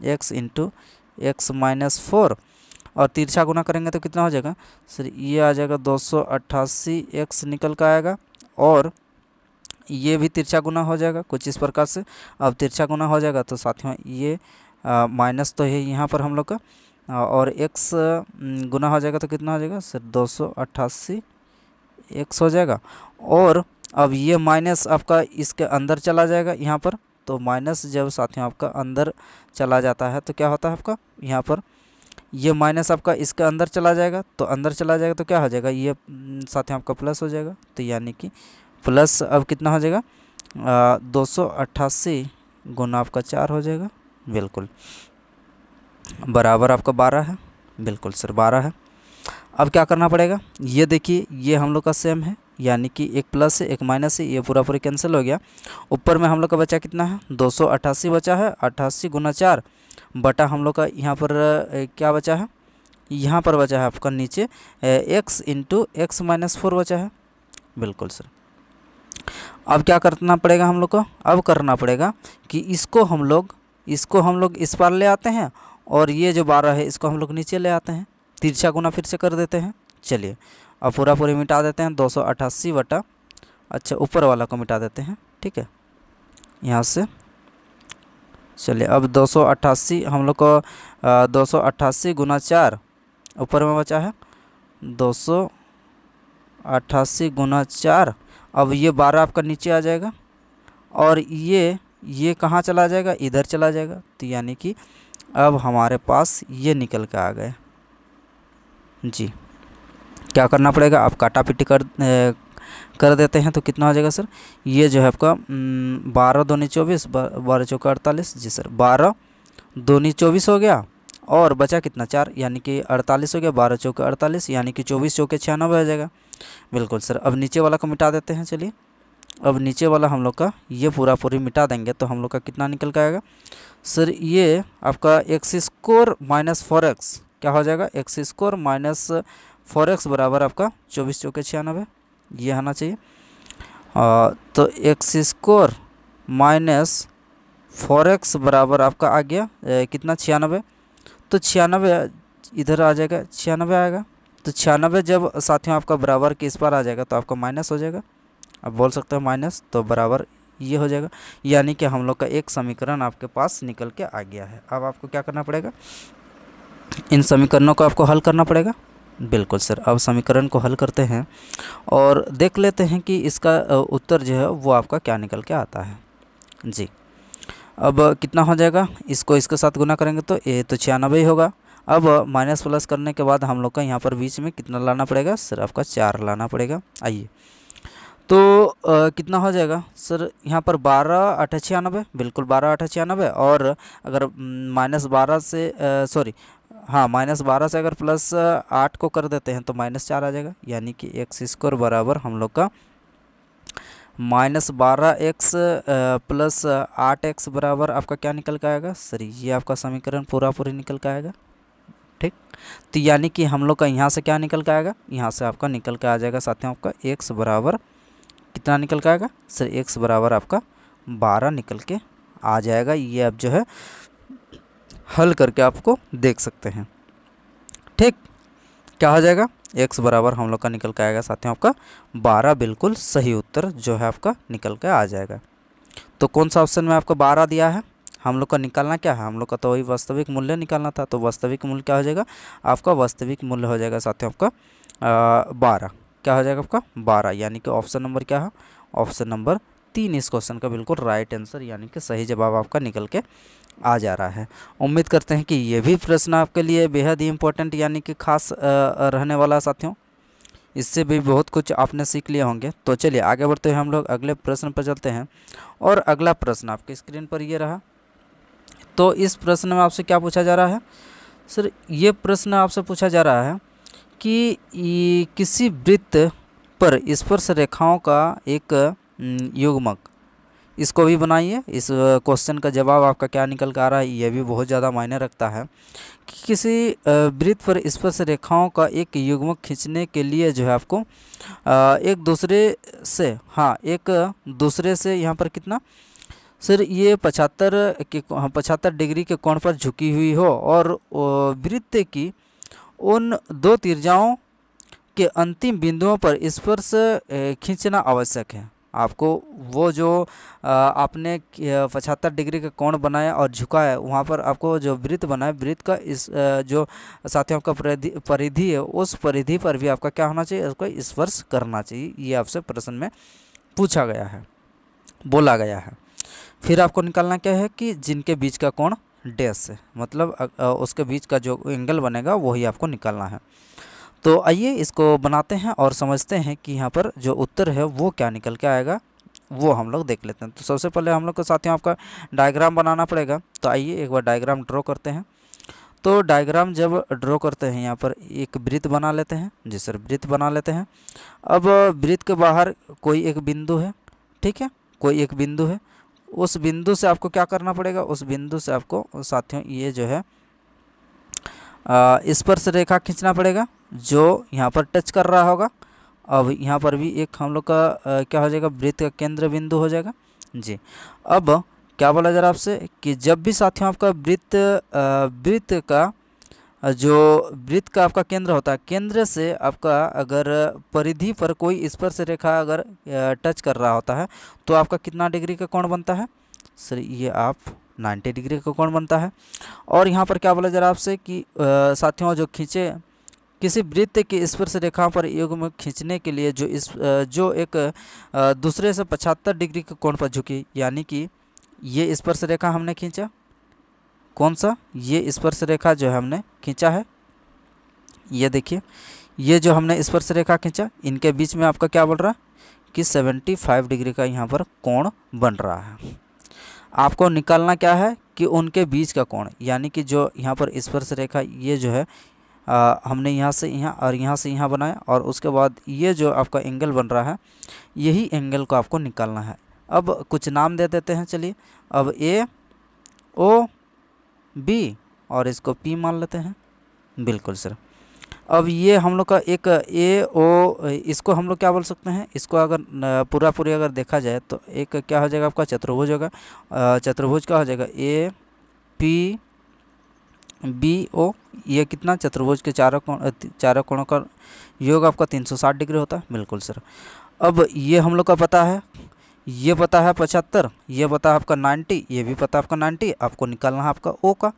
x इंटू एक्स माइनस 4 और तिरछा गुना करेंगे तो कितना हो जाएगा सर, ये आ जाएगा 288 x निकल का आएगा। और ये भी तिरछा गुना हो जाएगा कुछ इस प्रकार से। अब तिरछा गुना हो जाएगा तो साथियों ये माइनस तो है यहाँ पर हम लोग का, और x गुना हो जाएगा तो कितना हो जाएगा सर, 288 x हो जाएगा। और अब ये माइनस आपका इसके अंदर चला जाएगा यहाँ पर। तो माइनस जब साथियों आपका अंदर चला जाता है तो क्या होता है आपका, यहाँ पर ये माइनस आपका इसके अंदर चला जाएगा। तो अंदर चला जाएगा तो क्या हो जाएगा, ये साथियों आपका प्लस हो जाएगा। तो यानी कि प्लस अब कितना हो जाएगा, 288 गुना आपका 4 हो जाएगा। बिल्कुल बराबर आपका 12 है। बिल्कुल सर 12 है। अब क्या करना पड़ेगा, ये देखिए ये हम लोग का सेम है, यानी कि एक प्लस है एक माइनस है, ये पूरा कैंसिल हो गया। ऊपर में हम लोग का बचा कितना है, 288 बचा है। 88 गुना 4 बटा हम लोग का यहाँ पर क्या बचा है, यहाँ पर बचा है आपका नीचे x इंटू एक्स माइनस 4 बचा है। बिल्कुल सर। अब क्या करना पड़ेगा हम लोग को, अब करना पड़ेगा कि इसको हम लोग इस पार ले आते हैं और ये जो 12 है इसको हम लोग नीचे ले आते हैं, तिरछा गुना फिर से कर देते हैं। चलिए अब पूरी मिटा देते हैं, 288 बटा, अच्छा ऊपर वाला को मिटा देते हैं, ठीक है यहाँ से। चलिए अब 288 हम लोग को 288 गुना 4 ऊपर में बचा है 288 गुना 4। अब ये 12 आपका नीचे आ जाएगा और ये कहाँ चला जाएगा, इधर चला जाएगा। तो यानी कि अब हमारे पास ये निकल के आ गए। जी क्या करना पड़ेगा, आप काटा पिटी कर देते हैं तो कितना हो जाएगा सर, ये जो है आपका 12 दूनी 24, 12 चौका 48। जी सर 12 दूनी 24 हो गया और बचा कितना 4, यानी कि 48 हो गया। 12 चौका 48 यानी कि 24 चौके 96 हो जाएगा। बिल्कुल सर। अब नीचे वाला को मिटा देते हैं। चलिए अब नीचे वाला हम लोग का ये पूरी मिटा देंगे तो हम लोग का कितना निकल के आएगा सर, ये आपका एक्स स्क्वायर माइनस 4x क्या हो जाएगा, एक्स स्क्वायर माइनस 4x बराबर आपका 24 चौके 96, ये आना चाहिए। तो एक्स स्क्वायर माइनस 4x बराबर आपका आ गया कितना 96। तो 96 इधर आ जाएगा, 96 आएगा। तो 96 जब साथियों आपका बराबर के इस पर आ जाएगा तो आपका माइनस हो जाएगा, अब बोल सकते हो माइनस, तो बराबर ये हो जाएगा। यानी कि हम लोग का एक समीकरण आपके पास निकल के आ गया है। अब आपको क्या करना पड़ेगा, इन समीकरणों को आपको हल करना पड़ेगा। बिल्कुल सर। अब समीकरण को हल करते हैं और देख लेते हैं कि इसका उत्तर जो है वो आपका क्या निकल के आता है। जी अब कितना हो जाएगा, इसको इसके साथ गुना करेंगे तो ये तो 96 होगा। अब माइनस प्लस करने के बाद हम लोग का यहाँ पर बीच में कितना लाना पड़ेगा सर, आपका 4 लाना पड़ेगा। आइए तो कितना हो जाएगा सर, यहाँ पर 12 8 96, बिल्कुल 12 8 96। और अगर -12 से सॉरी हाँ -12 से अगर +8 को कर देते हैं तो -4 आ जाएगा। यानी कि एक्स स्क्वायर बराबर हम लोग का -12x प्लस 8x बराबर आपका क्या निकल के आएगा सर, ये आपका समीकरण पूरी निकल के आएगा। ठीक, तो यानी कि हम लोग का यहाँ से क्या निकल के आएगा, यहाँ से आपका निकल के आ जाएगा साथियों आपका x बराबर कितना निकल के आएगा सर, x बराबर आपका 12 निकल के आ जाएगा। ये आप जो है हल करके आपको देख सकते हैं। ठीक, क्या हो जाएगा, x बराबर हम लोग का निकल के आएगा साथियों आपका 12, बिल्कुल सही उत्तर जो है आपका निकल के आ जाएगा। तो कौन सा ऑप्शन में आपको 12 दिया है, हम लोग का निकालना क्या है, हम लोग का तो वही वास्तविक मूल्य निकालना था। तो वास्तविक मूल्य क्या हो जाएगा, आपका वास्तविक मूल्य हो जाएगा साथियों आपका 12, क्या हो जाएगा आपका 12। यानी कि ऑप्शन नंबर क्या है, ऑप्शन नंबर 3 इस क्वेश्चन का बिल्कुल राइट आंसर यानी कि सही जवाब आपका निकल के आ जा रहा है। उम्मीद करते हैं कि ये भी प्रश्न आपके लिए बेहद ही इम्पोर्टेंट यानी कि खास रहने वाला है साथियों, इससे भी बहुत कुछ आपने सीख लिए होंगे। तो चलिए आगे बढ़ते हैं, हम लोग अगले प्रश्न पर चलते हैं। और अगला प्रश्न आपके स्क्रीन पर ये रहा। तो इस प्रश्न में आपसे क्या पूछा जा रहा है सर, ये प्रश्न आपसे पूछा जा रहा है कि किसी वृत्त पर स्पर्श रेखाओं का एक युग्मक, इसको भी बनाइए। इस क्वेश्चन का जवाब आपका क्या निकल कर आ रहा है, ये भी बहुत ज़्यादा मायने रखता है कि किसी वृत्त पर स्पर्श रेखाओं का एक युग्मक खींचने के लिए जो है आपको एक दूसरे से यहाँ पर कितना सर, ये 75 डिग्री के कोण पर झुकी हुई हो और वृत्त की उन दो तिर्य्याओं के अंतिम बिंदुओं पर स्पर्श खींचना आवश्यक है। आपको वो जो आपने 75 डिग्री का कोण बनाया और झुका है, वहाँ पर आपको जो वृत्त बनाया, वृत्त का इस जो साथियों का परिधि है, उस परिधि पर भी आपका क्या होना चाहिए, उसको स्पर्श करना चाहिए। ये आपसे प्रश्न में पूछा गया है, बोला गया है। फिर आपको निकालना क्या है कि जिनके बीच का कोण डैश है, मतलब उसके बीच का जो एंगल बनेगा वही आपको निकालना है। तो आइए इसको बनाते हैं और समझते हैं कि यहाँ पर जो उत्तर है वो क्या निकल के आएगा, वो हम लोग देख लेते हैं। तो सबसे पहले हम लोग को साथियों आपका डायग्राम बनाना पड़ेगा। तो आइए एक बार डायग्राम ड्रॉ करते हैं। तो डायग्राम जब ड्रॉ करते हैं, यहाँ पर एक वृत्त बना लेते हैं। जी सर, वृत्त बना लेते हैं। अब वृत्त के बाहर कोई एक बिंदु है, ठीक है, कोई एक बिंदु है। उस बिंदु से आपको क्या करना पड़ेगा, उस बिंदु से आपको साथियों ये जो है स्पर्श रेखा खींचना पड़ेगा जो यहाँ पर टच कर रहा होगा। अब यहाँ पर भी एक हम लोग का क्या हो जाएगा, वृत्त का केंद्र बिंदु हो जाएगा जी। अब क्या बोला जा रहा है आपसे कि जब भी साथियों आपका वृत्त का आपका केंद्र होता है, केंद्र से आपका अगर परिधि पर कोई स्पर्श रेखा अगर टच कर रहा होता है तो आपका कितना डिग्री का कोण बनता है सर, ये आप 90 डिग्री का कोण बनता है। और यहाँ पर क्या बोला जा रहा है आपसे कि साथियों जो खींचे किसी वृत्त की स्पर्श रेखा पर युग्मक खींचने के लिए जो एक दूसरे से 75 डिग्री के कोण पर झुकी, यानी कि ये स्पर्श रेखा हमने खींचा, कौन सा, ये स्पर्श रेखा जो है हमने खींचा है, ये देखिए, ये जो हमने स्पर्श रेखा खींचा, इनके बीच में आपका क्या बोल रहा है कि 75 डिग्री का यहाँ पर कोण बन रहा है। आपको निकालना क्या है कि उनके बीच का कोण, यानी कि जो यहाँ पर स्पर्श रेखा ये जो है हमने यहाँ से यहाँ और यहाँ से यहाँ बनाया, और उसके बाद ये जो आपका एंगल बन रहा है, यही एंगल को आपको निकालना है। अब कुछ नाम दे देते हैं, चलिए। अब ए ओ बी और इसको पी मान लेते हैं। बिल्कुल सर। अब ये हम लोग का एक ए ओ, इसको हम लोग क्या बोल सकते हैं, इसको अगर पूरी अगर देखा जाए तो एक क्या हो जाएगा आपका चतुर्भुज होगा। चतुर्भुज का हो जाएगा ए पी बी ओ, ये कितना, चतुर्भुज के चारों कोणों का योग आपका 360 डिग्री होता है। बिल्कुल सर। अब ये हम लोग का पता है, ये पता है 75, ये पता है आपका 90, ये भी पता है आपका 90। आपको निकालना है आपका ओ का,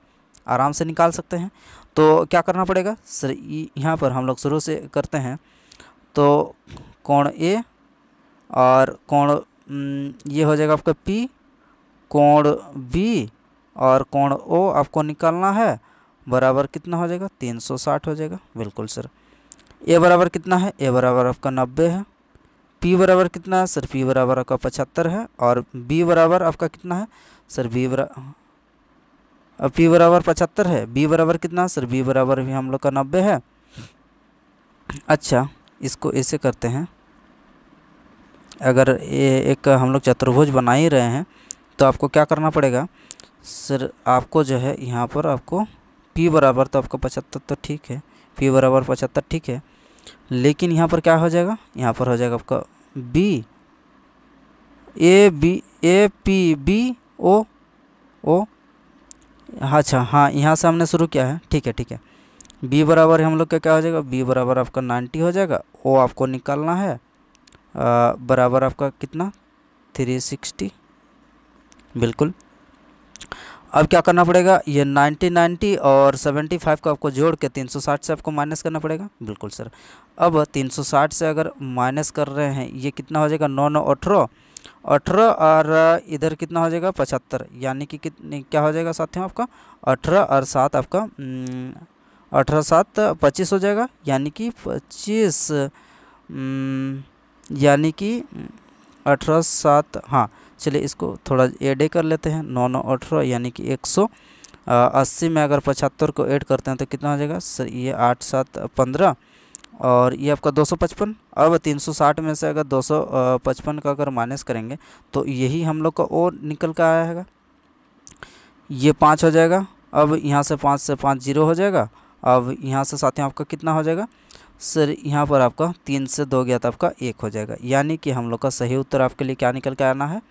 आराम से निकाल सकते हैं। तो क्या करना पड़ेगा सर, यहाँ पर हम लोग शुरू से करते हैं। तो कोण ए और कोण ये हो जाएगा आपका पी, कोण बी और कोण ओ आपको निकालना है, बराबर कितना हो जाएगा, 360 हो जाएगा। बिल्कुल सर। ए बराबर कितना है, ए बराबर आपका 90 है। पी बराबर कितना है सर, पी बराबर आपका 75 है। और बी बराबर आपका कितना है सर, पी बराबर 75 है, बी बराबर कितना है सर, बी बराबर भी हम लोग का 90 है। अच्छा, इसको ऐसे करते हैं, अगर ये एक हम लोग चतुर्भुज बना ही रहे हैं तो आपको क्या करना पड़ेगा सर, आपको जो है यहाँ पर आपको P बराबर तो आपका 75 तो ठीक है, P बराबर 75 ठीक है, लेकिन यहाँ पर क्या हो जाएगा, यहाँ पर हो जाएगा आपका B A P B O O. अच्छा हाँ, यहाँ से हमने शुरू किया है, ठीक है ठीक है। B बराबर हम लोग का क्या हो जाएगा, B बराबर आपका 90 हो जाएगा। O आपको निकालना है बराबर आपका कितना, 360। बिल्कुल। अब क्या करना पड़ेगा, ये 90 और 75 को आपको जोड़ के 360 से आपको माइनस करना पड़ेगा। बिल्कुल सर। अब 360 से अगर माइनस कर रहे हैं, ये कितना हो जाएगा, 9 9 18 और इधर कितना हो जाएगा 75, यानी कि कितनी क्या हो जाएगा साथियों आपका 18 और 7 आपका 18 7 25 हो जाएगा, यानी कि 25 यानी कि 18 7, हाँ चलिए इसको थोड़ा ऐड कर लेते हैं, 9 9 18 यानी कि 180 में अगर 75 को ऐड करते हैं तो कितना हो जाएगा सर, ये 8 7 15 और ये आपका 255। अब 360 में से अगर 255 का अगर माइनस करेंगे तो यही हम लोग का ओ निकल कर आएगा, ये 5 हो जाएगा। अब यहाँ से 5 से 5 जीरो हो जाएगा। अब यहाँ से साथियों आपका कितना हो जाएगा सर, यहाँ पर आपका 3 से 2 गया तो आपका 1 हो जाएगा, यानी कि हम लोग का सही उत्तर आपके लिए क्या निकल कर आना है,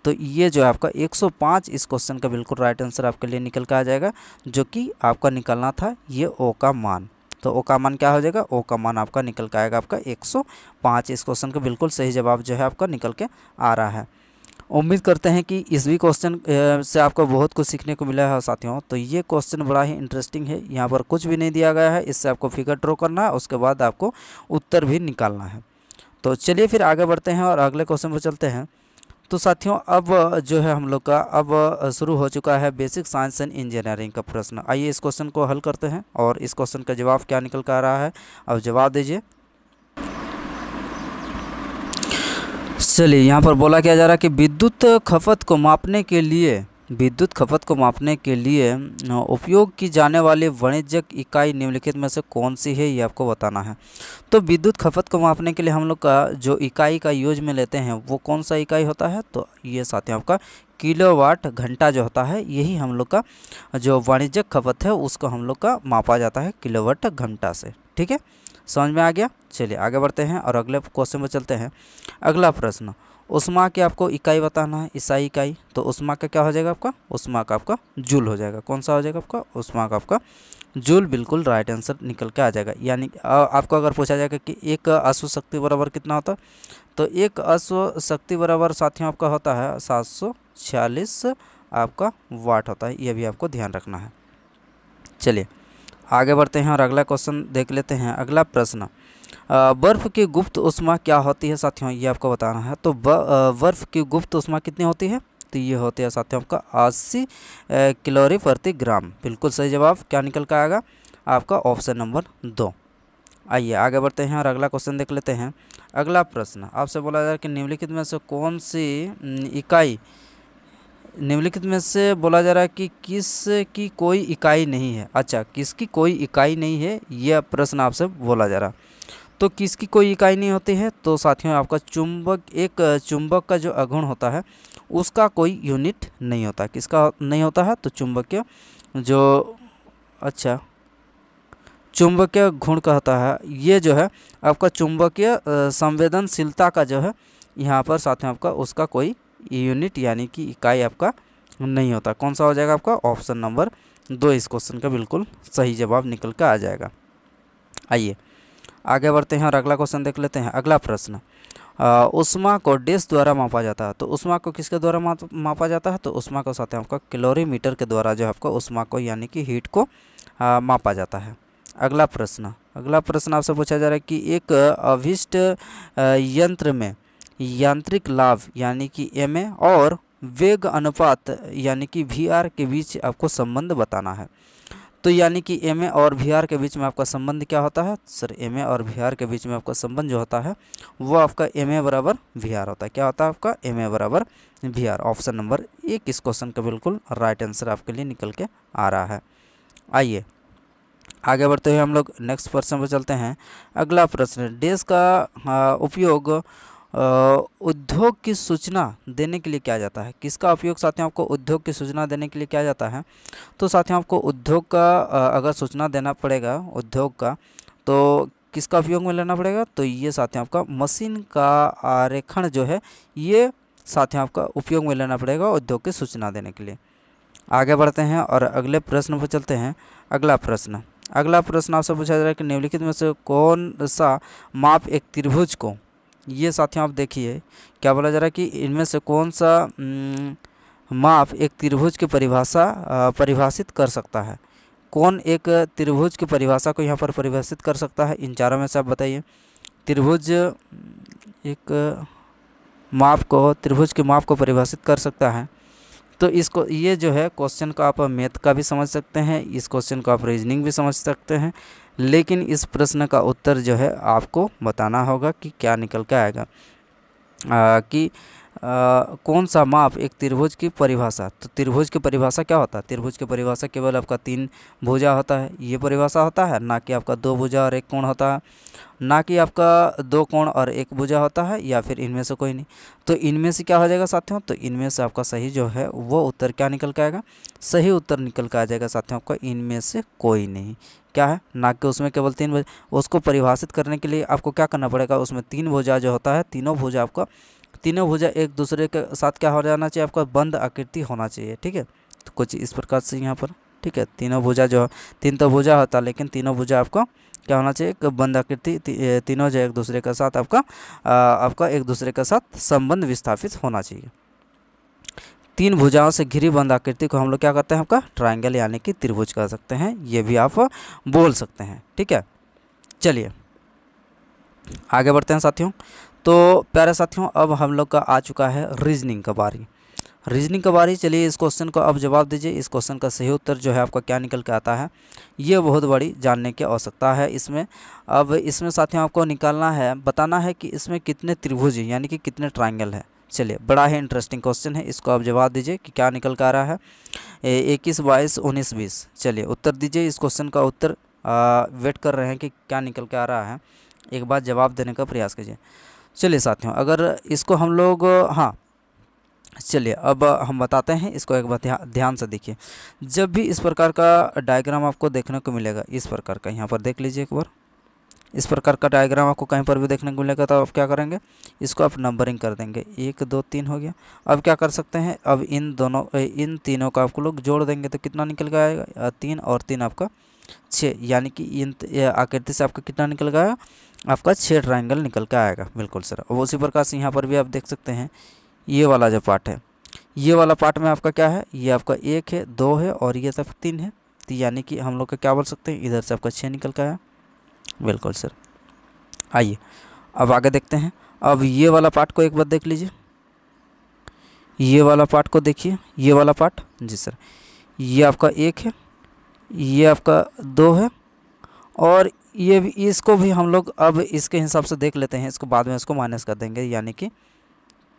तो ये जो है आपका 105 इस क्वेश्चन का बिल्कुल राइट आंसर आपके लिए निकल कर आ जाएगा, जो कि आपका निकलना था ये ओ का मान। तो ओ का मान क्या हो जाएगा, ओ का मान आपका निकल कर आएगा आपका 105। इस क्वेश्चन का बिल्कुल सही जवाब जो है आपका निकल के आ रहा है। उम्मीद करते हैं कि इस भी क्वेश्चन से आपको बहुत कुछ सीखने को मिला है साथियों। तो ये क्वेश्चन बड़ा ही इंटरेस्टिंग है, यहाँ पर कुछ भी नहीं दिया गया है, इससे आपको फिगर ड्रॉ करना है, उसके बाद आपको उत्तर भी निकालना है। तो चलिए फिर आगे बढ़ते हैं और अगले क्वेश्चन पर चलते हैं। तो साथियों अब जो है हम लोग का अब शुरू हो चुका है बेसिक साइंस एंड इंजीनियरिंग का प्रश्न। आइए इस क्वेश्चन को हल करते हैं और इस क्वेश्चन का जवाब क्या निकल कर आ रहा है, अब जवाब दीजिए। चलिए यहाँ पर बोला क्या जा रहा है कि विद्युत खपत को मापने के लिए उपयोग की जाने वाली वाणिज्यिक इकाई निम्नलिखित में से कौन सी है, ये आपको बताना है। तो विद्युत खपत को मापने के लिए हम लोग का जो इकाई का यूज में लेते हैं वो कौन सा इकाई होता है, तो ये साथियों आपका किलोवाट घंटा जो होता है, यही हम लोग का जो वाणिज्यिक खपत है उसको हम लोग का मापा जाता है किलोवाट घंटा से। ठीक है, समझ में आ गया। चलिए आगे बढ़ते हैं और अगले क्वेश्चन पर चलते हैं। अगला प्रश्न, उष्मा की आपको इकाई बताना है, ईसाई इकाई। तो उष्मा का क्या हो जाएगा आपका, उष्मा का आपका जूल हो जाएगा। कौन सा हो जाएगा आपका, उष्मा का आपका जूल बिल्कुल राइट आंसर निकल के आ जाएगा। यानी आपको अगर पूछा जाएगा कि एक अश्व शक्ति बराबर कितना होता है, तो एक अश्व शक्ति बराबर साथियों आपका होता है 746 आपका वाट होता है, यह भी आपको ध्यान रखना है। चलिए आगे बढ़ते हैं और अगला क्वेश्चन देख लेते हैं। अगला प्रश्न, बर्फ़ की गुप्त उष्मा क्या होती है साथियों, ये आपको बताना है। तो बर्फ़ की गुप्त उष्मा कितनी होती है, तो ये होती है साथियों आपका 80 कैलोरी प्रति ग्राम। बिल्कुल सही जवाब क्या निकल कर आएगा आपका ऑप्शन नंबर 2। आइए आगे बढ़ते हैं और अगला क्वेश्चन देख लेते हैं। अगला प्रश्न आपसे बोला जा रहा है कि निम्नलिखित में से कौन सी इकाई, निम्नलिखित में से बोला जा रहा है कि किस की कोई इकाई नहीं है। अच्छा, किसकी कोई इकाई नहीं है, यह प्रश्न आपसे बोला जा रहा। तो किसकी कोई इकाई नहीं होती है, तो साथियों आपका चुंबक, एक चुंबक का जो अघूर्ण होता है उसका कोई यूनिट नहीं होता। किसका नहीं होता है, तो चुंबकीय जो, अच्छा चुंबकीय गुण का होता है, ये जो है आपका चुंबकीय संवेदनशीलता का जो है यहाँ पर साथियों आपका उसका कोई यूनिट यानी कि इकाई आपका नहीं होता। कौन सा हो जाएगा आपका ऑप्शन नंबर 2 इस क्वेश्चन का बिल्कुल सही जवाब निकल कर आ जाएगा। आइए आगे बढ़ते हैं और अगला क्वेश्चन देख लेते हैं। अगला प्रश्न, उष्मा को डैश द्वारा मापा जाता है। तो उष्मा को किसके द्वारा मापा जाता है, तो उष्मा को साथ आपका कैलोरीमीटर के द्वारा जो है आपका उष्मा को यानी कि हीट को मापा जाता है। अगला प्रश्न आपसे पूछा जा रहा है कि एक अभिष्ट यंत्र में यांत्रिक लाभ यानी कि एमए और वेग अनुपात यानी कि वीआर के बीच आपको संबंध बताना है। तो यानी कि एमए और वीआर के बीच में आपका संबंध क्या होता है सर, एमए और वीआर के बीच में आपका संबंध जो होता है वो आपका एमए बराबर वीआर होता है। क्या होता है आपका एमए बराबर वीआर। ऑप्शन नंबर 1 इस क्वेश्चन का बिल्कुल राइट आंसर आपके लिए निकल के आ रहा है। आइए आगे बढ़ते हुए हम लोग नेक्स्ट प्रश्न पर चलते हैं। अगला प्रश्न, देश का उपयोग उद्योग की सूचना देने के लिए किया जाता है। किसका उपयोग साथियों आपको उद्योग की सूचना देने के लिए किया जाता है, तो साथियों आपको उद्योग का अगर सूचना देना पड़ेगा उद्योग का, तो किसका उपयोग में लेना पड़ेगा, तो ये साथियों आपका मशीन का आरेखण जो है ये साथियों आपका उपयोग में लेना पड़ेगा उद्योग की सूचना देने के लिए। आगे बढ़ते हैं और अगले प्रश्न पर चलते हैं। अगला प्रश्न आपसे पूछा जा रहा है कि निम्नलिखित में से कौन सा माप एक त्रिभुज को, ये साथियों आप देखिए क्या बोला जा रहा है कि इनमें से कौन सा माप एक त्रिभुज की परिभाषित कर सकता है। कौन एक त्रिभुज की परिभाषा को यहाँ पर परिभाषित कर सकता है, इन चारों में से आप बताइए। त्रिभुज एक त्रिभुज के माप को परिभाषित कर सकता है, तो इसको ये जो है क्वेश्चन को आप मैथ का भी समझ सकते हैं, इस क्वेश्चन को आप रीजनिंग भी समझ सकते हैं, लेकिन इस प्रश्न का उत्तर जो है आपको बताना होगा कि क्या निकल के आएगा। कि कौन सा माप एक त्रिभुज की परिभाषा। तो त्रिभुज की परिभाषा क्या होता है, त्रिभुज की परिभाषा केवल आपका 3 भुजा होता है, ये परिभाषा होता है, ना कि आपका 2 भुजा और 1 कोण होता है, ना कि आपका 2 कोण और 1 भुजा होता है, या फिर इनमें से कोई नहीं। तो इनमें से क्या हो जाएगा साथियों, तो इनमें से आपका सही जो है वो उत्तर क्या निकल के आएगा, सही उत्तर निकल के आ जाएगा साथियों आपका इनमें से कोई नहीं। क्या है, ना कि उसमें केवल 3 भुजा। उसको परिभाषित करने के लिए आपको क्या करना पड़ेगा, उसमें 3 भुजा जो होता है, तीनों भुजा आपका, तीनों भुजा एक दूसरे के साथ क्या हो जाना चाहिए, आपका बंद आकृति होना चाहिए। ठीक है, तो कुछ इस प्रकार से यहाँ पर, ठीक है, तीनों भुजा जो, 3 तो भुजा होता है, लेकिन तीनों भुजा आपका क्या होना चाहिए, एक बंद आकृति, तीनों जो एक दूसरे के साथ आपका एक दूसरे के साथ संबंध विस्थापित होना चाहिए। 3 भुजाओं से घिरी बंद आकृति को हम लोग क्या कहते हैं, आपका ट्रायंगल यानी कि त्रिभुज कह सकते हैं, ये भी आप बोल सकते हैं। ठीक है, चलिए आगे बढ़ते हैं साथियों। तो प्यारे साथियों, अब हम लोग का आ चुका है रीजनिंग का बारी। रीजनिंग का बारी, चलिए इस क्वेश्चन को अब जवाब दीजिए। इस क्वेश्चन का सही उत्तर जो है आपका क्या निकल के आता है, ये बहुत बड़ी जानने की आवश्यकता है इसमें। अब इसमें साथियों आपको निकालना है, बताना है कि इसमें कितने त्रिभुज यानी कि कितने ट्रायंगल है। चलिए, बड़ा ही इंटरेस्टिंग क्वेश्चन है, इसको आप जवाब दीजिए कि क्या निकल कर आ रहा है। 21, 22, 19, 20। चलिए उत्तर दीजिए, इस क्वेश्चन का उत्तर वेट कर रहे हैं कि क्या निकल के आ रहा है, एक बार जवाब देने का प्रयास कीजिए। चलिए साथियों, अगर इसको हम लोग, हाँ चलिए अब हम बताते हैं इसको, एक बार ध्यान से देखिए। जब भी इस प्रकार का डायग्राम आपको देखने को मिलेगा, इस प्रकार का, यहाँ पर देख लीजिए एक बार, इस प्रकार का डायग्राम आपको कहीं पर भी देखने को मिलेगा, तो आप क्या करेंगे, इसको आप नंबरिंग कर देंगे, 1 2 3 हो गया। अब क्या कर सकते हैं, अब इन तीनों का आपको लोग जोड़ देंगे तो कितना निकल के आएगा, 3 और 3 आपका 6, यानी कि इन आकृति से आपका कितना निकल गया, आपका 6 ट्रायंगल निकल के आएगा। बिल्कुल सर। और उसी प्रकार से यहाँ पर भी आप देख सकते हैं, ये वाला जो पार्ट है, ये वाला पार्ट में आपका क्या है, ये आपका 1 है, 2 है और ये सब 3 है, तो यानी कि हम लोग का क्या बोल सकते हैं, इधर से आपका 6 निकल के आया। बिल्कुल सर। आइए अब आगे देखते हैं। अब ये वाला पार्ट को एक बार देख लीजिए, ये वाला पार्ट को देखिए, ये वाला पार्ट जी सर, ये आपका 1 है, ये आपका 2 है, और ये भी, इसको भी हम लोग अब इसके हिसाब से देख लेते हैं, इसको बाद में इसको माइनस कर देंगे, यानी कि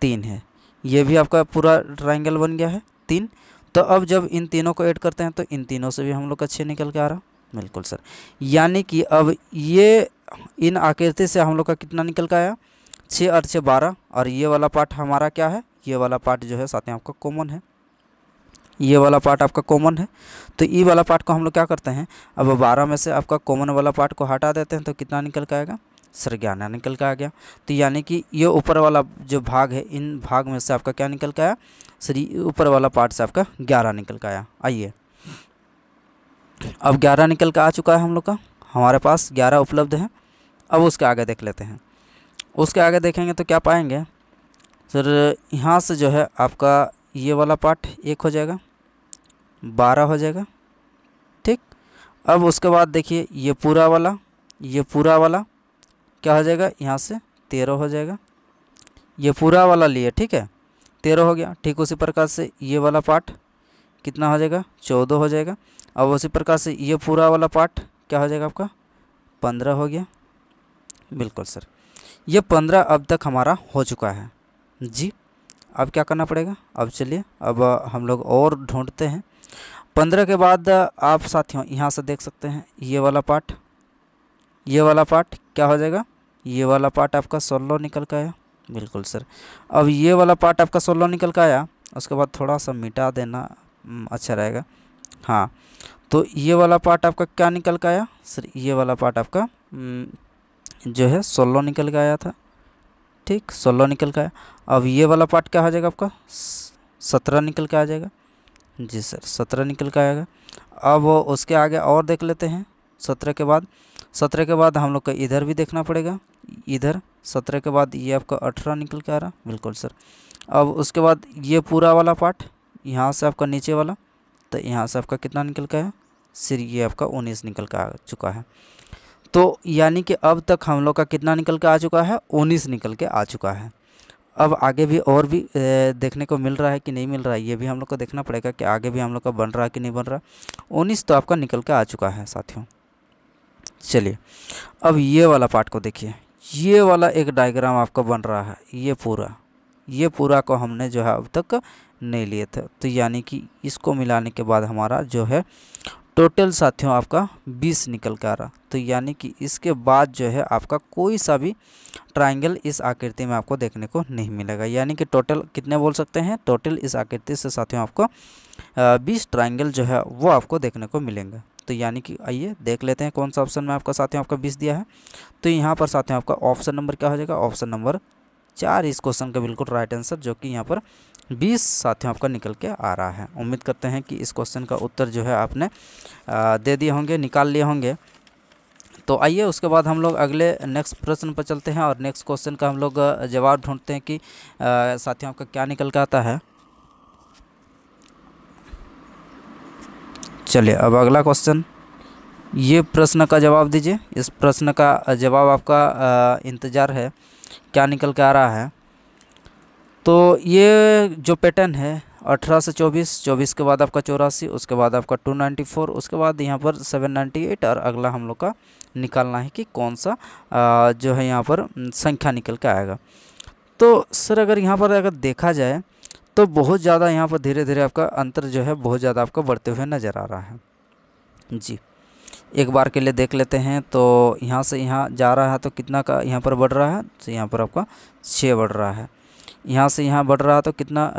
3 है। ये भी आपका पूरा ट्रायंगल बन गया है 3। तो अब जब इन तीनों को ऐड करते हैं तो इन तीनों से भी हम लोग का 6 निकल के आ रहा। बिल्कुल सर। यानी कि अब ये इन आकृति से हम लोग का कितना निकल के आया, 6 और 6 12, और ये वाला पार्ट हमारा क्या है, ये वाला पार्ट जो है साथ में आपका कॉमन है, ये वाला पार्ट आपका कॉमन है। तो ये वाला पार्ट को हम लोग क्या करते हैं, अब 12 में से आपका कॉमन वाला पार्ट को हटा देते हैं तो कितना निकल के आएगा सर, 11 निकल के आ गया। तो यानी कि ये ऊपर वाला जो भाग है, इन भाग में से आपका क्या निकल के आया सर, ऊपर वाला पार्ट से आपका 11 निकल के आया। आइए अब 11 निकल के आ चुका है हम लोग का, हमारे पास 11 उपलब्ध है। अब उसके आगे देख लेते हैं। उसके आगे देखेंगे तो क्या पाएंगे सर, यहाँ से जो है आपका ये वाला पार्ट 1 हो जाएगा, 12 हो जाएगा। ठीक, अब उसके बाद देखिए ये पूरा वाला क्या हो जाएगा, यहाँ से 13 हो जाएगा, ये पूरा वाला लिए, ठीक है 13 हो गया। ठीक उसी प्रकार से ये वाला पार्ट कितना हो जाएगा, 14 हो जाएगा। अब उसी प्रकार से ये पूरा वाला पार्ट क्या हो जाएगा आपका, 15 हो गया। बिल्कुल सर, ये 15 अब तक हमारा हो चुका है जी। अब क्या करना पड़ेगा, अब चलिए अब हम लोग और ढूंढते हैं। 15 के बाद आप साथियों यहाँ से देख सकते हैं, ये वाला पार्ट क्या हो जाएगा, ये वाला पार्ट आपका 16 निकल के आया। बिल्कुल सर। अब ये वाला पार्ट आपका 16 निकल के आया, उसके बाद थोड़ा सा मिटा देना अच्छा रहेगा। हाँ, तो ये वाला पार्ट आपका क्या निकल के आया सर, ये वाला पार्ट आपका जो है 16 निकल के आया था। ठीक, 16 निकल के आया। अब ये वाला पार्ट क्या हो जाएगा आपका, 17 निकल के आ जाएगा जी सर, 17 निकल के आएगा। अब उसके आगे और देख लेते हैं। 17 के बाद हम लोग को इधर भी देखना पड़ेगा, इधर 17 के बाद ये आपका 18 निकल के आ रहा। बिल्कुल सर। अब उसके बाद ये पूरा वाला पार्ट, यहाँ से आपका नीचे वाला, तो यहाँ से आपका कितना निकल के आया सर, ये आपका 19 निकल के आ चुका है। तो यानी कि अब तक हम लोग का कितना निकल के आ चुका है, 19 निकल के आ चुका है। अब आगे भी और भी देखने को मिल रहा है कि नहीं मिल रहा है, ये भी हम लोग को देखना पड़ेगा कि आगे भी हम लोग का बन रहा है कि नहीं बन रहा। 19 तो आपका निकल के आ चुका है साथियों। चलिए अब ये वाला पार्ट को देखिए, ये वाला एक डायग्राम आपका बन रहा है, ये पूरा ये पूरा को हमने जो है अब तक नहीं लिए थे। तो यानी कि इसको मिलाने के बाद हमारा जो है टोटल साथियों आपका 20 निकल के आ रहा। तो यानी कि इसके बाद जो है आपका कोई सा भी ट्रायंगल इस आकृति में आपको देखने को नहीं मिलेगा। यानी कि टोटल कितने बोल सकते हैं, टोटल इस आकृति से साथियों आपको 20 ट्रायंगल जो है वो आपको देखने को मिलेंगे। तो यानी कि आइए देख लेते हैं कौन सा ऑप्शन में आपका साथियों आपका 20 दिया है। तो यहाँ पर साथियों आपका ऑप्शन नंबर क्या हो जाएगा, ऑप्शन नंबर 4 इस क्वेश्चन का बिल्कुल राइट आंसर, जो कि यहाँ पर 20 साथियों आपका निकल के आ रहा है। उम्मीद करते हैं कि इस क्वेश्चन का उत्तर जो है आपने दे दिए होंगे, निकाल लिए होंगे। तो आइए उसके बाद हम लोग अगले नेक्स्ट प्रश्न पर चलते हैं और नेक्स्ट क्वेश्चन का हम लोग जवाब ढूंढते हैं कि साथियों आपका क्या निकल के आता है। चलिए अब अगला क्वेश्चन, ये प्रश्न का जवाब दीजिए। इस प्रश्न का जवाब आपका इंतज़ार है, क्या निकल के आ रहा है। तो ये जो पैटर्न है 18 से 24, 24 के बाद आपका 84, उसके बाद आपका 294, उसके बाद यहाँ पर 798 और अगला हम लोग का निकालना है कि कौन सा जो है यहाँ पर संख्या निकल के आएगा। तो सर अगर यहाँ पर अगर देखा जाए तो बहुत ज़्यादा यहाँ पर धीरे धीरे आपका अंतर जो है बहुत ज़्यादा आपका बढ़ते हुए नज़र आ रहा है जी। एक बार के लिए देख लेते हैं। तो यहाँ से यहाँ जा रहा है तो कितना का यहाँ पर बढ़ रहा है, तो यहाँ पर आपका 6 बढ़ रहा है। यहाँ से यहाँ बढ़ रहा है तो कितना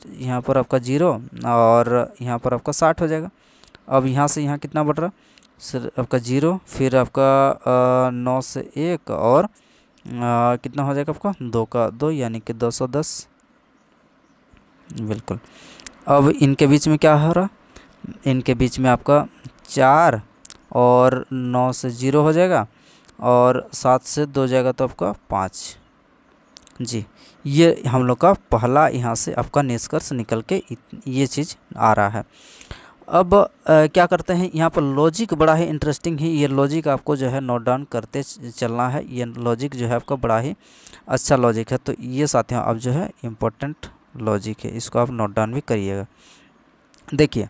यहाँ पर आपका 0 और यहाँ पर आपका 60 हो जाएगा। अब यहाँ से यहाँ कितना बढ़ रहा सर आपका 0, फिर आपका 9 से 1 और कितना हो जाएगा आपका 2 का 2 यानी कि 210 बिल्कुल। अब इनके बीच में क्या हो रहा, इनके बीच में आपका 4 और 9 से 0 हो जाएगा और 7 से 2 जाएगा तो आपका 5 जी। ये हम लोग का पहला यहाँ से आपका निष्कर्ष निकल के ये चीज़ आ रहा है। अब क्या करते हैं, यहाँ पर लॉजिक बड़ा ही इंटरेस्टिंग है। ये लॉजिक आपको जो है नोट डाउन करते चलना है। ये लॉजिक जो है आपका बड़ा ही अच्छा लॉजिक है। तो ये साथियों अब जो है इम्पोर्टेंट लॉजिक है, इसको आप नोट डाउन भी करिएगा। देखिए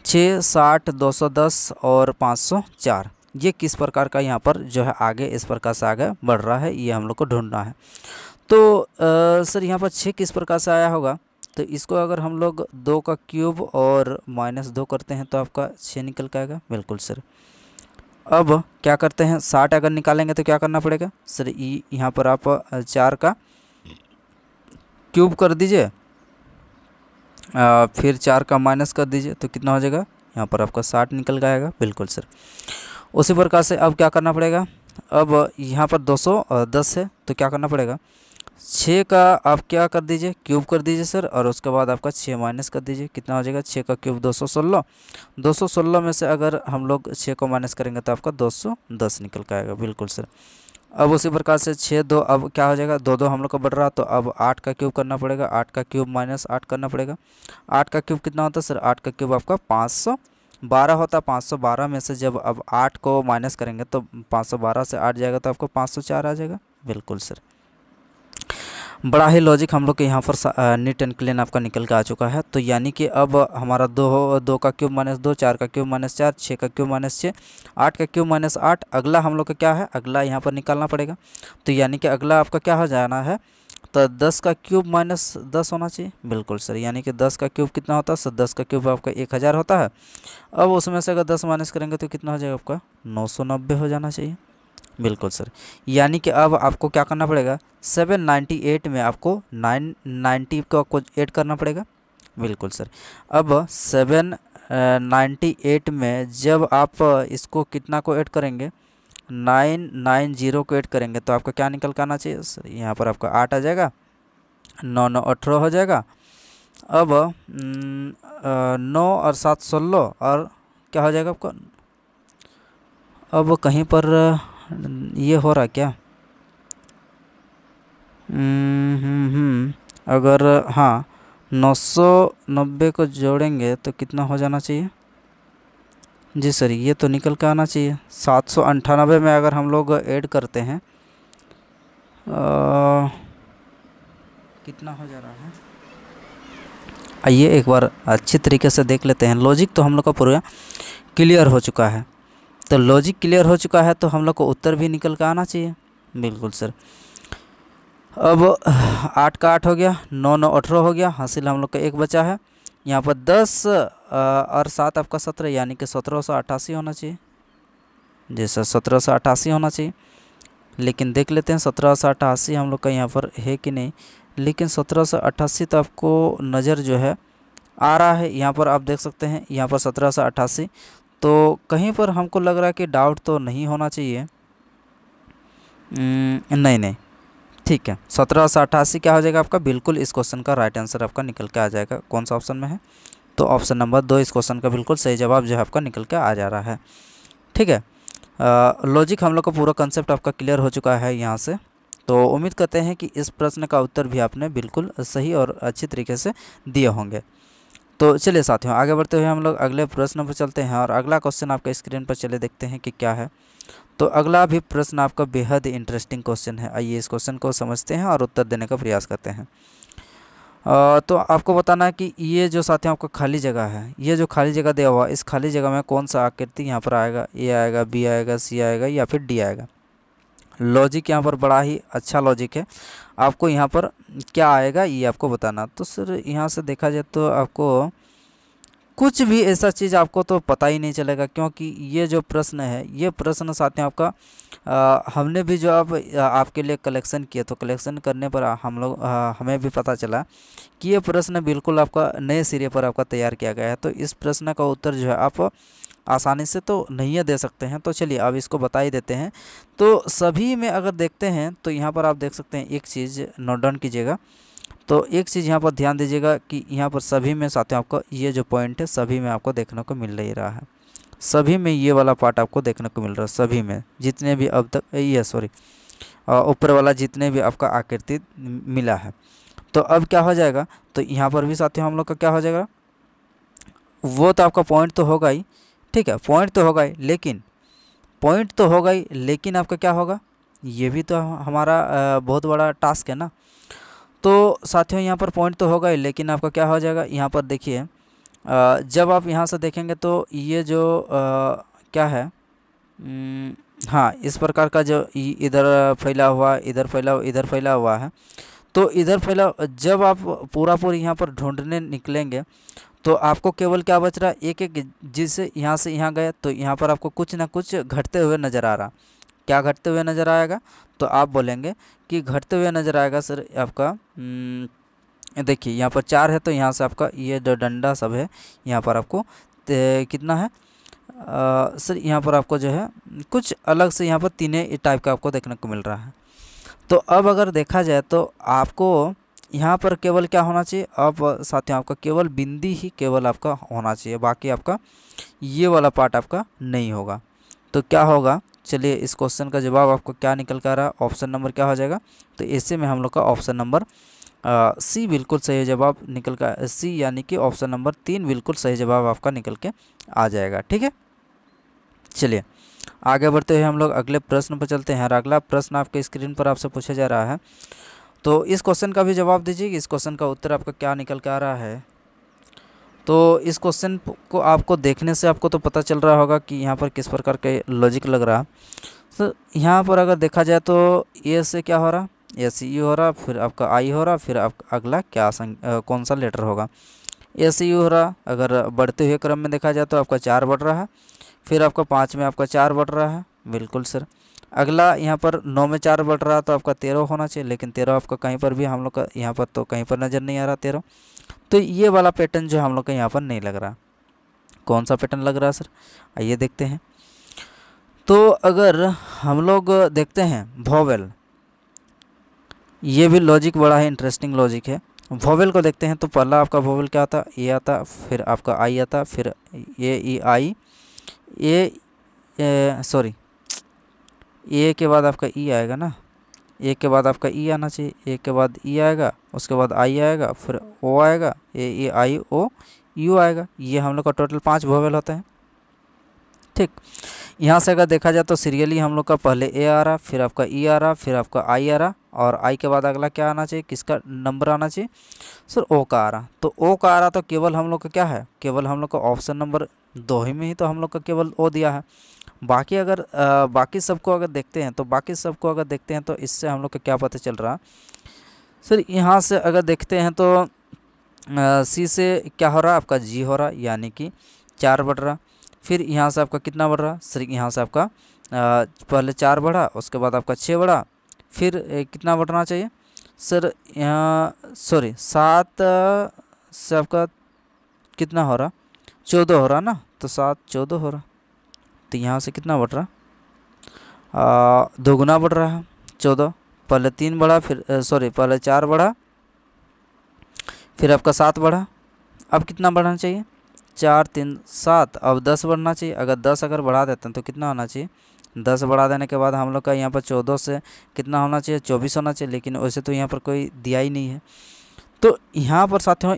6, 60, 210 और 504 ये किस प्रकार का यहाँ पर जो है आगे इस प्रकार से आगे बढ़ रहा है, ये हम लोग को ढूंढना है। तो सर यहाँ पर 6 किस प्रकार से आया होगा, तो इसको अगर हम लोग 2 का क्यूब और -2 करते हैं तो आपका 6 निकल के आएगा। बिल्कुल सर। अब क्या करते हैं, 60 अगर निकालेंगे तो क्या करना पड़ेगा सर, यहाँ पर आप 4 का क्यूब कर दीजिए, फिर 4 का माइनस कर दीजिए तो कितना हो जाएगा, यहाँ पर आपका 60 निकल के आएगा। बिल्कुल सर। उसी प्रकार से अब क्या करना पड़ेगा, अब यहाँ पर 210 है तो क्या करना पड़ेगा, 6 का आप क्या कर दीजिए क्यूब कर दीजिए सर, और उसके बाद आपका 6 माइनस कर दीजिए, कितना हो जाएगा 6 का क्यूब 216, 216 में से अगर हम लोग 6 को माइनस करेंगे तो आपका 210 निकल के आएगा। बिल्कुल सर। अब उसी प्रकार से 6 2 अब क्या हो जाएगा, 2 2 हम लोग का बढ़ रहा, तो अब 8 का क्यूब करना पड़ेगा, 8 का क्यूब -8 करना पड़ेगा। 8 का क्यूब कितना होता है सर, 8 का क्यूब आपका 512 होता है। 512 में से जब अब 8 को माइनस करेंगे तो 512 से 8 जाएगा तो आपको 504 आ जाएगा। बिल्कुल सर। बड़ा ही लॉजिक हम लोग के यहाँ पर नीट एंड क्लीन आपका निकल के आ चुका है। तो यानी कि अब हमारा 2 का क्यूब -2, 4 का क्यूब -4, 6 का क्यूब -6, 8 का क्यूब -8। अगला हम लोग का क्या है, अगला यहाँ पर निकालना पड़ेगा। तो यानी कि अगला आपका क्या हो जाना है, तो 10 का क्यूब -10 होना चाहिए। बिल्कुल सर। यानी कि 10 का क्यूब कितना होता है सर, 10 का क्यूब आपका 1000 होता है। अब उसमें से अगर 10 माइनस करेंगे तो कितना हो जाएगा आपका 990 हो जाना चाहिए। बिल्कुल सर। यानी कि अब आपको क्या करना पड़ेगा, 798 में आपको 990 को ऐड करना पड़ेगा। बिल्कुल सर। अब 798 में जब आप इसको कितना को ऐड करेंगे, 990 को ऐड करेंगे तो आपका क्या निकल कर आना चाहिए सर, यहाँ पर आपका 8 आ जाएगा, 9 9 18 हो जाएगा। अब 9 और 7 16 और क्या हो जाएगा आपका, अब कहीं पर ये हो रहा क्या, अगर हाँ 990 को जोड़ेंगे तो कितना हो जाना चाहिए जी सर, ये तो निकल के आना चाहिए। 798 में अगर हम लोग ऐड करते हैं कितना हो जा रहा है, आइए एक बार अच्छी तरीके से देख लेते हैं। लॉजिक तो हम लोग का पूरा क्लियर हो चुका है। तो लॉजिक क्लियर हो चुका है तो हम लोग को उत्तर भी निकल कर आना चाहिए। बिल्कुल सर। अब 8 का 8 हो गया, 9 9 18 हो गया, हासिल हम लोग का 1 बचा है। यहाँ पर 10 और 7 आपका 17, यानी कि 1788 होना चाहिए। जैसा 1788 होना चाहिए, लेकिन देख लेते हैं 1788 हम लोग का यहाँ पर है कि नहीं। लेकिन 1788 तो आपको नज़र जो है आ रहा है, यहाँ पर आप देख सकते हैं, यहाँ पर 1788। तो कहीं पर हमको लग रहा है कि डाउट तो नहीं होना चाहिए। नहीं नहीं, ठीक है, 1788 क्या हो जाएगा आपका, बिल्कुल इस क्वेश्चन का राइट आंसर आपका निकल के आ जाएगा। कौन सा ऑप्शन में है, तो ऑप्शन नंबर 2 इस क्वेश्चन का बिल्कुल सही जवाब जो है आपका निकल के आ जा रहा है। ठीक है, लॉजिक हम लोग का पूरा कंसेप्ट आपका क्लियर हो चुका है यहाँ से। तो उम्मीद करते हैं कि इस प्रश्न का उत्तर भी आपने बिल्कुल सही और अच्छी तरीके से दिए होंगे। तो चलिए साथियों, आगे बढ़ते हुए हम लोग अगले प्रश्न पर चलते हैं, और अगला क्वेश्चन आपका स्क्रीन पर चले देखते हैं कि क्या है। तो अगला भी प्रश्न आपका बेहद इंटरेस्टिंग क्वेश्चन है। आइए इस क्वेश्चन को समझते हैं और उत्तर देने का प्रयास करते हैं। तो आपको बताना है कि ये जो साथियों आपका खाली जगह है, ये जो खाली जगह दिया हुआ है, इस खाली जगह में कौन सा आकृति यहाँ पर आएगा, ए आएगा, बी आएगा, सी आएगा, या फिर डी आएगा। लॉजिक यहाँ पर बड़ा ही अच्छा लॉजिक है। आपको यहाँ पर क्या आएगा ये आपको बताना। तो सर यहाँ से देखा जाए तो आपको कुछ भी ऐसा चीज़ आपको तो पता ही नहीं चलेगा, क्योंकि ये जो प्रश्न है, ये प्रश्न साथियों आपका हमने भी जो अब आपके लिए कलेक्शन किया, तो कलेक्शन करने पर हम लोग हमें भी पता चला कि ये प्रश्न बिल्कुल आपका नए सिरे पर आपका तैयार किया गया है। तो इस प्रश्न का उत्तर जो है आप आसानी से तो नहीं दे सकते हैं। तो चलिए अब इसको बता ही देते हैं। तो सभी में अगर देखते हैं तो यहाँ पर आप देख सकते हैं, एक चीज़ नोट डाउन कीजिएगा। तो एक चीज़ यहाँ पर ध्यान दीजिएगा कि यहाँ पर सभी में साथियों आपको ये जो पॉइंट है, सभी में आपको देखने को मिल ही रहा है। सभी में ये वाला पार्ट आपको देखने को मिल रहा है, सभी में जितने भी अब तक ये सॉरी ऊपर वाला जितने भी आपका आकृति मिला है। तो अब क्या हो जाएगा, तो यहाँ पर भी साथियों हम लोग का क्या हो जाएगा, वो तो आपका पॉइंट तो होगा ही, ठीक है, पॉइंट तो होगा ही, लेकिन पॉइंट तो होगा ही, लेकिन आपका क्या होगा, ये भी तो हमारा बहुत बड़ा टास्क है ना। तो साथियों यहाँ पर पॉइंट तो होगा ही, लेकिन आपका क्या हो जाएगा, यहाँ पर देखिए जब आप यहाँ से देखेंगे तो ये जो क्या है, हाँ, इस प्रकार का जो इधर फैला हुआ, इधर फैला, इधर फैला हुआ है। तो इधर फैला, जब आप पूरा यहाँ पर ढूंढने निकलेंगे तो आपको केवल क्या बच रहा है, एक एक जिससे यहाँ से यहाँ गए, तो यहाँ पर आपको कुछ ना कुछ घटते हुए नज़र आ रहा। क्या घटते हुए नज़र आएगा, तो आप बोलेंगे कि घटते हुए नज़र आएगा सर आपका, देखिए यहाँ पर 4 है, तो यहाँ से आपका ये जो डंडा सब है, यहाँ पर आपको कितना है सर, यहाँ पर आपको जो है कुछ अलग से यहाँ पर 3 टाइप का आपको देखने को मिल रहा है। तो अब अगर देखा जाए तो आपको यहाँ पर केवल क्या होना चाहिए, अब साथियों आपका केवल बिंदी ही केवल आपका होना चाहिए, बाकी आपका ये वाला पार्ट आपका नहीं होगा। तो क्या होगा, चलिए इस क्वेश्चन का जवाब आपको क्या निकल कर रहा है, ऑप्शन नंबर क्या हो जाएगा, तो ऐसे में हम लोग का ऑप्शन नंबर सी बिल्कुल सही जवाब निकल कर, सी यानी कि ऑप्शन नंबर 3 बिल्कुल सही जवाब आपका निकल के आ जाएगा। ठीक है, चलिए आगे बढ़ते हुए हम लोग अगले प्रश्न पर चलते हैं, और अगला प्रश्न आपके स्क्रीन पर आपसे पूछा जा रहा है। तो इस क्वेश्चन का भी जवाब दीजिए कि इस क्वेश्चन का उत्तर आपका क्या निकल के आ रहा है। तो इस क्वेश्चन को आपको देखने से आपको तो पता चल रहा होगा कि यहाँ पर किस प्रकार का लॉजिक लग रहा है। तो यहाँ पर अगर देखा जाए तो ए से क्या हो रहा, ए सी यू हो रहा, फिर आपका आई हो रहा, फिर आपका अगला क्या कौन सा लेटर होगा, ए सी यू हो रहा। अगर बढ़ते हुए क्रम में देखा जाए तो आपका 4 बढ़ रहा है, फिर आपका 5 में आपका 4 बढ़ रहा है, बिल्कुल सर। अगला यहाँ पर 9 में 4 बढ़ रहा है, तो आपका 13 होना चाहिए, लेकिन 13 आपका कहीं पर भी हम लोग का यहाँ पर तो कहीं पर नज़र नहीं आ रहा 13। तो ये वाला पैटर्न जो हम लोग का यहाँ पर नहीं लग रहा। कौन सा पैटर्न लग रहा है सर, आइए देखते हैं। तो अगर हम लोग देखते हैं वोवेल, ये भी लॉजिक बड़ा है, इंटरेस्टिंग लॉजिक है। वोवेल को देखते हैं तो पहला आपका वोवेल क्या आता, ए आता, फिर आपका आई आता, फिर ए ई आई, सॉरी ए के बाद आपका ई आएगा ना, ए के बाद आपका ई आना चाहिए, ए के बाद ई आएगा, उसके बाद आई आएगा, फिर ओ आएगा, ए ई आई ओ यू आएगा। ये हम लोग का टोटल 5 वोवेल होते हैं। ठीक, यहाँ से अगर देखा जाए तो सीरियली हम लोग का पहले ए आ रहा, फिर आपका ई आ रहा, फिर आपका आई आ रहा, और आई के बाद अगला क्या आना चाहिए, किसका नंबर आना चाहिए सर, ओ का आ रहा। तो ओ का आ रहा तो केवल हम लोग का क्या है, केवल हम लोग का ऑप्शन नंबर 2 ही में ही तो हम लोग का केवल ओ दिया है। बाकी अगर बाकी सबको अगर देखते हैं तो बाकी सबको अगर देखते हैं तो इससे हम लोग का क्या पता चल रहा सर, यहाँ से अगर देखते हैं तो सी से क्या हो रहा है आपका, जी हो रहा, यानी कि 4 बढ़ रहा। फिर यहाँ से आपका कितना बढ़ रहा सर, यहाँ से आपका पहले 4 बढ़ा, उसके बाद आपका 6 बढ़ा, फिर कितना बढ़ना चाहिए सर, यहाँ सॉरी 7 से आपका कितना हो रहा, 14 हो रहा ना, तो 7 14 हो रहा। तो यहाँ से कितना बढ़ रहा, दोगुना बढ़ रहा है 14। पहले 3 बढ़ा, फिर सॉरी पहले 4 बढ़ा, फिर आपका 7 बढ़ा। अब कितना बढ़ना चाहिए, 4 3 7, अब 10 बढ़ना चाहिए। अगर 10 अगर बढ़ा देते हैं तो कितना होना चाहिए, 10 बढ़ा देने के बाद हम लोग का यहाँ पर 14 से कितना होना चाहिए, 24 होना चाहिए। लेकिन वैसे तो यहाँ पर कोई दिया ही नहीं है। तो यहाँ पर साथियों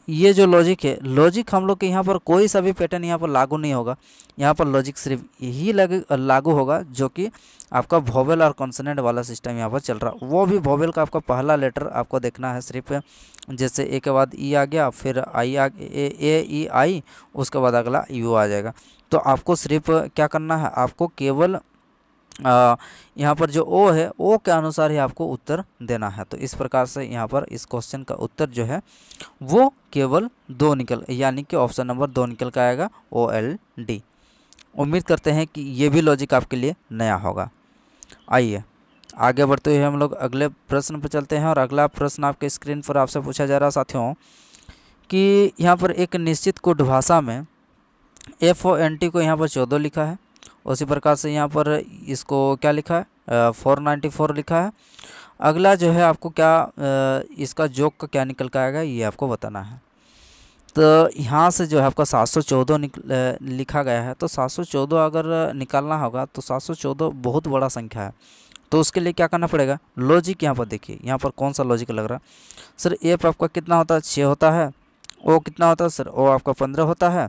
ये जो लॉजिक है, लॉजिक हम लोग के यहाँ पर कोई सा भी पैटर्न यहाँ पर लागू नहीं होगा। यहाँ पर लॉजिक सिर्फ यही लागू होगा जो कि आपका वोवेल और कॉन्सोनेंट वाला सिस्टम यहाँ पर चल रहा, वो भी वोवेल का आपका पहला लेटर आपको देखना है सिर्फ। जैसे ए के बाद ई आ गया, फिर आई आ ए ई आई, उसके बाद अगला यू आ जाएगा। तो आपको सिर्फ क्या करना है, आपको केवल यहाँ पर जो ओ है, ओ के अनुसार ही आपको उत्तर देना है। तो इस प्रकार से यहाँ पर इस क्वेश्चन का उत्तर जो है वो केवल 2 निकल, यानी कि ऑप्शन नंबर 2 निकल का आएगा, OLD। उम्मीद करते हैं कि ये भी लॉजिक आपके लिए नया होगा। आइए आगे बढ़ते हुए हम लोग अगले प्रश्न पर चलते हैं। और अगला प्रश्न आपके स्क्रीन पर आपसे पूछा जा रहा है साथियों कि यहाँ पर एक निश्चित कोड भाषा में FONT को यहाँ पर 14 लिखा है, उसी प्रकार से यहाँ पर इसको क्या लिखा है, 494 लिखा है। अगला जो है आपको क्या इसका जोक का क्या निकल कर आएगा, ये आपको बताना है। तो यहाँ से जो है आपका 714 लिखा गया है। तो 714 अगर निकालना होगा तो 714 बहुत बड़ा संख्या है। तो उसके लिए क्या करना पड़ेगा, लॉजिक यहाँ पर देखिए, यहाँ पर कौन सा लॉजिक लग रहा है सर। एफ आपका कितना होता है, 6 होता है। ओ कितना होता है सर, ओ आपका 15 होता है।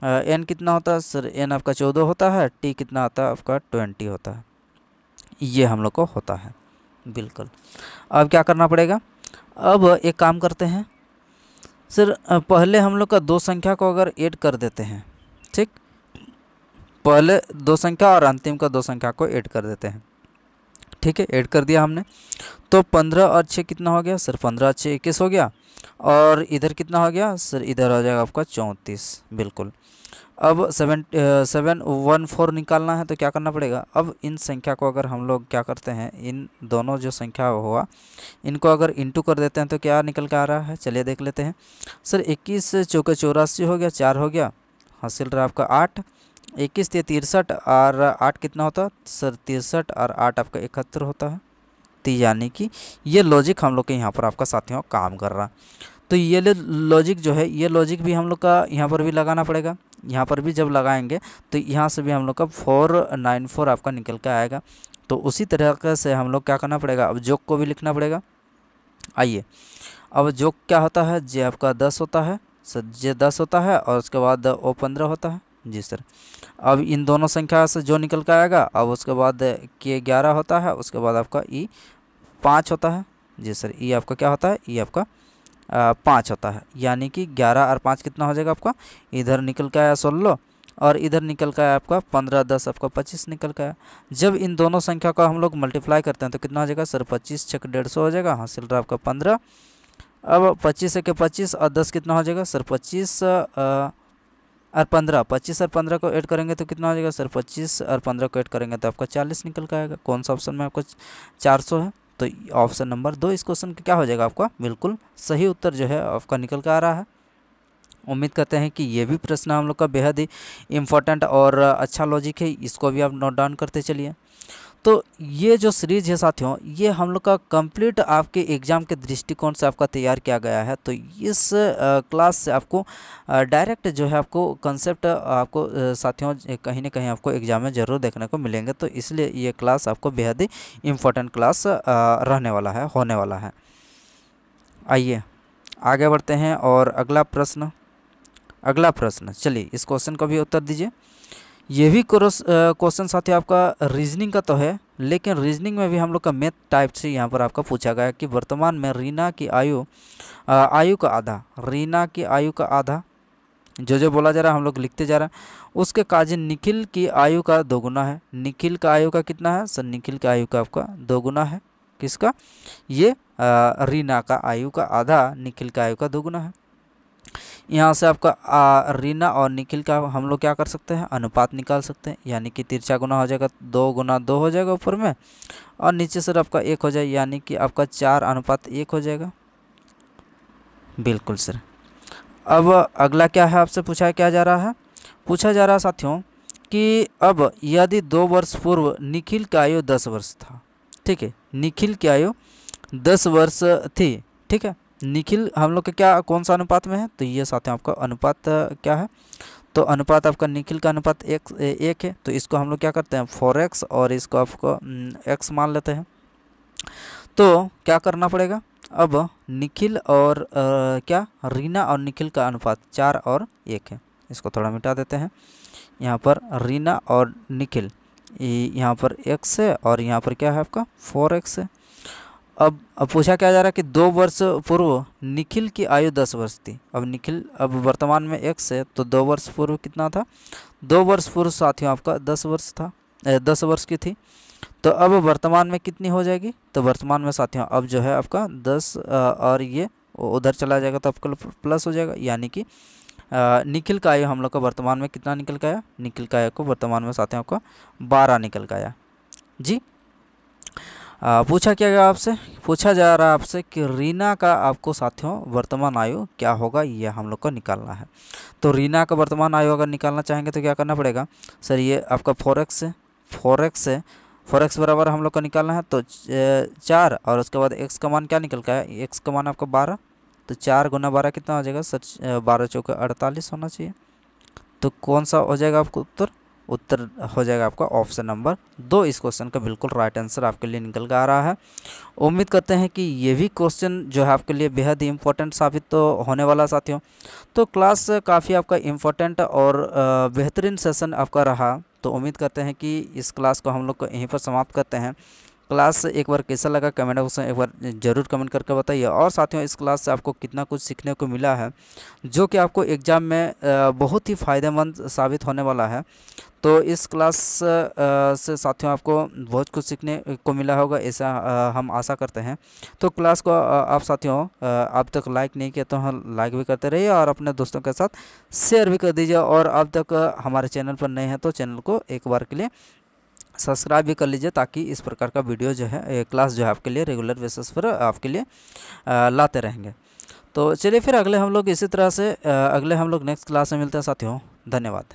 एन कितना होता है सर, एन आपका 14 होता है। टी कितना होता है आपका 20 होता है। ये हम लोग को होता है बिल्कुल। अब क्या करना पड़ेगा, अब एक काम करते हैं सर, पहले हम लोग का 2 संख्या को अगर ऐड कर देते हैं, ठीक, पहले 2 संख्या और अंतिम का 2 संख्या को ऐड कर देते हैं, ठीक है। ऐड कर दिया हमने, तो 15 और 6 कितना हो गया सर, 15 और 6 21 हो गया। और इधर कितना हो गया सर, इधर हो जाएगा आपका 34 बिल्कुल। अब 714 निकालना है तो क्या करना पड़ेगा, अब इन संख्या को अगर हम लोग क्या करते हैं, इन दोनों जो संख्या हुआ इनको अगर इंटू कर देते हैं तो क्या निकल के आ रहा है, चलिए देख लेते हैं सर। 21 चौके 84 हो गया, 4 हो गया, हासिल रहा आपका 8। 21 से 63 और 8 कितना होता सर, 63 और 8 आपका 71 होता है। तो यानी कि ये लॉजिक हम लोग के यहाँ पर आपका साथियों काम कर रहा। तो ये लॉजिक जो है, ये लॉजिक भी हम लोग का यहाँ पर भी लगाना पड़ेगा। यहाँ पर भी जब लगाएंगे तो यहाँ से भी हम लोग का 494 आपका निकल कर आएगा। तो उसी तरीके से हम लोग क्या करना पड़ेगा, अब जोक को भी लिखना पड़ेगा। आइए, अब जोक क्या होता है, जे आपका 10 होता है सर, जे 10 होता है और उसके बाद ओ 15 होता है जी सर। अब इन दोनों संख्या से जो निकल कर आएगा, अब उसके बाद के 11 होता है, उसके बाद आपका ई 5 होता है जी सर। ई आपका क्या होता है, ई आपका 5 होता है। यानी कि 11 और 5 कितना हो जाएगा आपका, इधर निकल के आया 16 और इधर निकल के आया आपका 15, 10 आपका 25 निकल के आया। जब इन दोनों संख्या का हम लोग मल्टीप्लाई करते हैं तो कितना हो जाएगा सर, 25 छक 150 हो जाएगा, हासिल रहा आपका 15। अब 25 के 25 और 10 कितना हो जाएगा सर, 25 और 15, 25 और 15 को ऐड करेंगे तो कितना हो जाएगा सर, 25 और 15 को ऐड करेंगे तो आपका 40 निकल के आएगा। कौन सा ऑप्शन में आपका 400 है, तो ऑप्शन नंबर 2 इस क्वेश्चन का क्या हो जाएगा आपका बिल्कुल सही उत्तर जो है आपका निकल कर आ रहा है। उम्मीद करते हैं कि ये भी प्रश्न हम लोग का बेहद ही इम्पोर्टेंट और अच्छा लॉजिक है, इसको भी आप नोट डाउन करते चलिए। तो ये जो सीरीज है साथियों, ये हम लोग का कंप्लीट आपके एग्ज़ाम के दृष्टिकोण से आपका तैयार किया गया है। तो इस क्लास से आपको डायरेक्ट जो है आपको कंसेप्ट आपको साथियों कहीं ना कहीं आपको एग्ज़ाम में ज़रूर देखने को मिलेंगे। तो इसलिए ये क्लास आपको बेहद ही इम्पोर्टेंट क्लास रहने वाला है, होने वाला है। आइए आगे बढ़ते हैं और अगला प्रश्न चलिए इस क्वेश्चन का भी उत्तर दीजिए। ये भी क्वेश्चन साथियों आपका रीजनिंग का तो है, लेकिन रीजनिंग में भी हम लोग का मैथ टाइप से यहाँ पर आपका पूछा गया कि वर्तमान में रीना की आयु का आधा, रीना की आयु का आधा, जो जो बोला जा रहा है हम लोग लिखते जा रहे हैं। उसके काजिन निखिल की आयु का दोगुना है। निखिल का आयु का कितना है सर? निखिल का आयु का आपका दोगुना है। किसका? ये रीना का आयु का आधा, निखिल का आयु का दोगुना है। यहाँ से आपका रीना और निखिल का हम लोग क्या कर सकते हैं? अनुपात निकाल सकते हैं, यानी कि तिरछा गुना हो जाएगा, 2 गुना 2 हो जाएगा ऊपर में, और नीचे सर आपका 1 हो जाए, यानी कि आपका 4:1 हो जाएगा। बिल्कुल सर। अब अगला क्या है आपसे पूछा क्या जा रहा है? पूछा जा रहा है साथियों कि अब यदि 2 वर्ष पूर्व निखिल की आयु 10 वर्ष था, ठीक है, निखिल की आयु 10 वर्ष थी, ठीक है, निखिल हम लोग के क्या कौन सा अनुपात में है? तो ये साथियों आपका अनुपात क्या है? तो अनुपात आपका निखिल का अनुपात 1 है, तो इसको हम लोग क्या करते हैं? 4x, और इसको आपको x मान लेते हैं। तो क्या करना पड़ेगा? अब निखिल और क्या रीना और निखिल का अनुपात 4:1 है। इसको थोड़ा मिटा देते हैं। यहाँ पर रीना और निखिल, यहाँ पर x है, और यहाँ पर क्या है आपका 4x है। अब पूछा क्या जा रहा है कि 2 वर्ष पूर्व निखिल की आयु 10 वर्ष थी। अब निखिल अब वर्तमान में x है, तो 2 वर्ष पूर्व कितना था? 2 वर्ष पूर्व साथियों आपका 10 वर्ष था, 10 वर्ष की थी। तो अब वर्तमान में कितनी हो जाएगी? तो वर्तमान में साथियों अब जो है आपका 10 और ये उधर चला जाएगा, तो आपका प्लस हो जाएगा, यानी कि निखिल का आयु हम लोग का वर्तमान में कितना निकल के आया? निखिल का आयु को वर्तमान में साथियों को 12 निकल के आया जी। पूछा क्या गया आपसे? पूछा जा रहा है आपसे कि रीना का आपको साथियों वर्तमान आयु क्या होगा, ये हम लोग को निकालना है। तो रीना का वर्तमान आयु अगर निकालना चाहेंगे तो क्या करना पड़ेगा सर? ये आपका 4x है, 4x है, 4x बराबर हम लोग को निकालना है, तो 4, और उसके बाद x का मान क्या निकल का है? x का मान आपका 12, तो 4 गुना 12 कितना हो जाएगा सर? 12 चौके 48 होना चाहिए। तो कौन सा हो जाएगा आपको उत्तर? उत्तर हो जाएगा आपका ऑप्शन नंबर 2। इस क्वेश्चन का बिल्कुल राइट आंसर आपके लिए निकल कर आ रहा है। उम्मीद करते हैं कि ये भी क्वेश्चन जो है आपके लिए बेहद ही इम्पोर्टेंट साबित तो होने वाला साथियों। तो क्लास काफ़ी आपका इम्पोर्टेंट और बेहतरीन सेशन आपका रहा। तो उम्मीद करते हैं कि इस क्लास को हम लोग को यहीं पर समाप्त करते हैं। क्लास एक बार कैसा लगा कमेंट बॉक्स में एक बार ज़रूर कमेंट करके बताइए। और साथियों इस क्लास से आपको कितना कुछ सीखने को मिला है, जो कि आपको एग्ज़ाम में बहुत ही फ़ायदेमंद साबित होने वाला है। तो इस क्लास से साथियों आपको बहुत कुछ सीखने को मिला होगा, ऐसा हम आशा करते हैं। तो क्लास को आप साथियों अब तक लाइक नहीं किया तो लाइक भी करते रहिए, और अपने दोस्तों के साथ शेयर भी कर दीजिए। और अब तक हमारे चैनल पर नए हैं तो चैनल को एक बार के लिए सब्सक्राइब भी कर लीजिए, ताकि इस प्रकार का वीडियो जो है क्लास जो है आपके लिए रेगुलर बेसिस पर आपके लिए लाते रहेंगे। तो चलिए फिर अगले हम लोग इसी तरह से अगले हम लोग नेक्स्ट क्लास में मिलते हैं साथियों। धन्यवाद।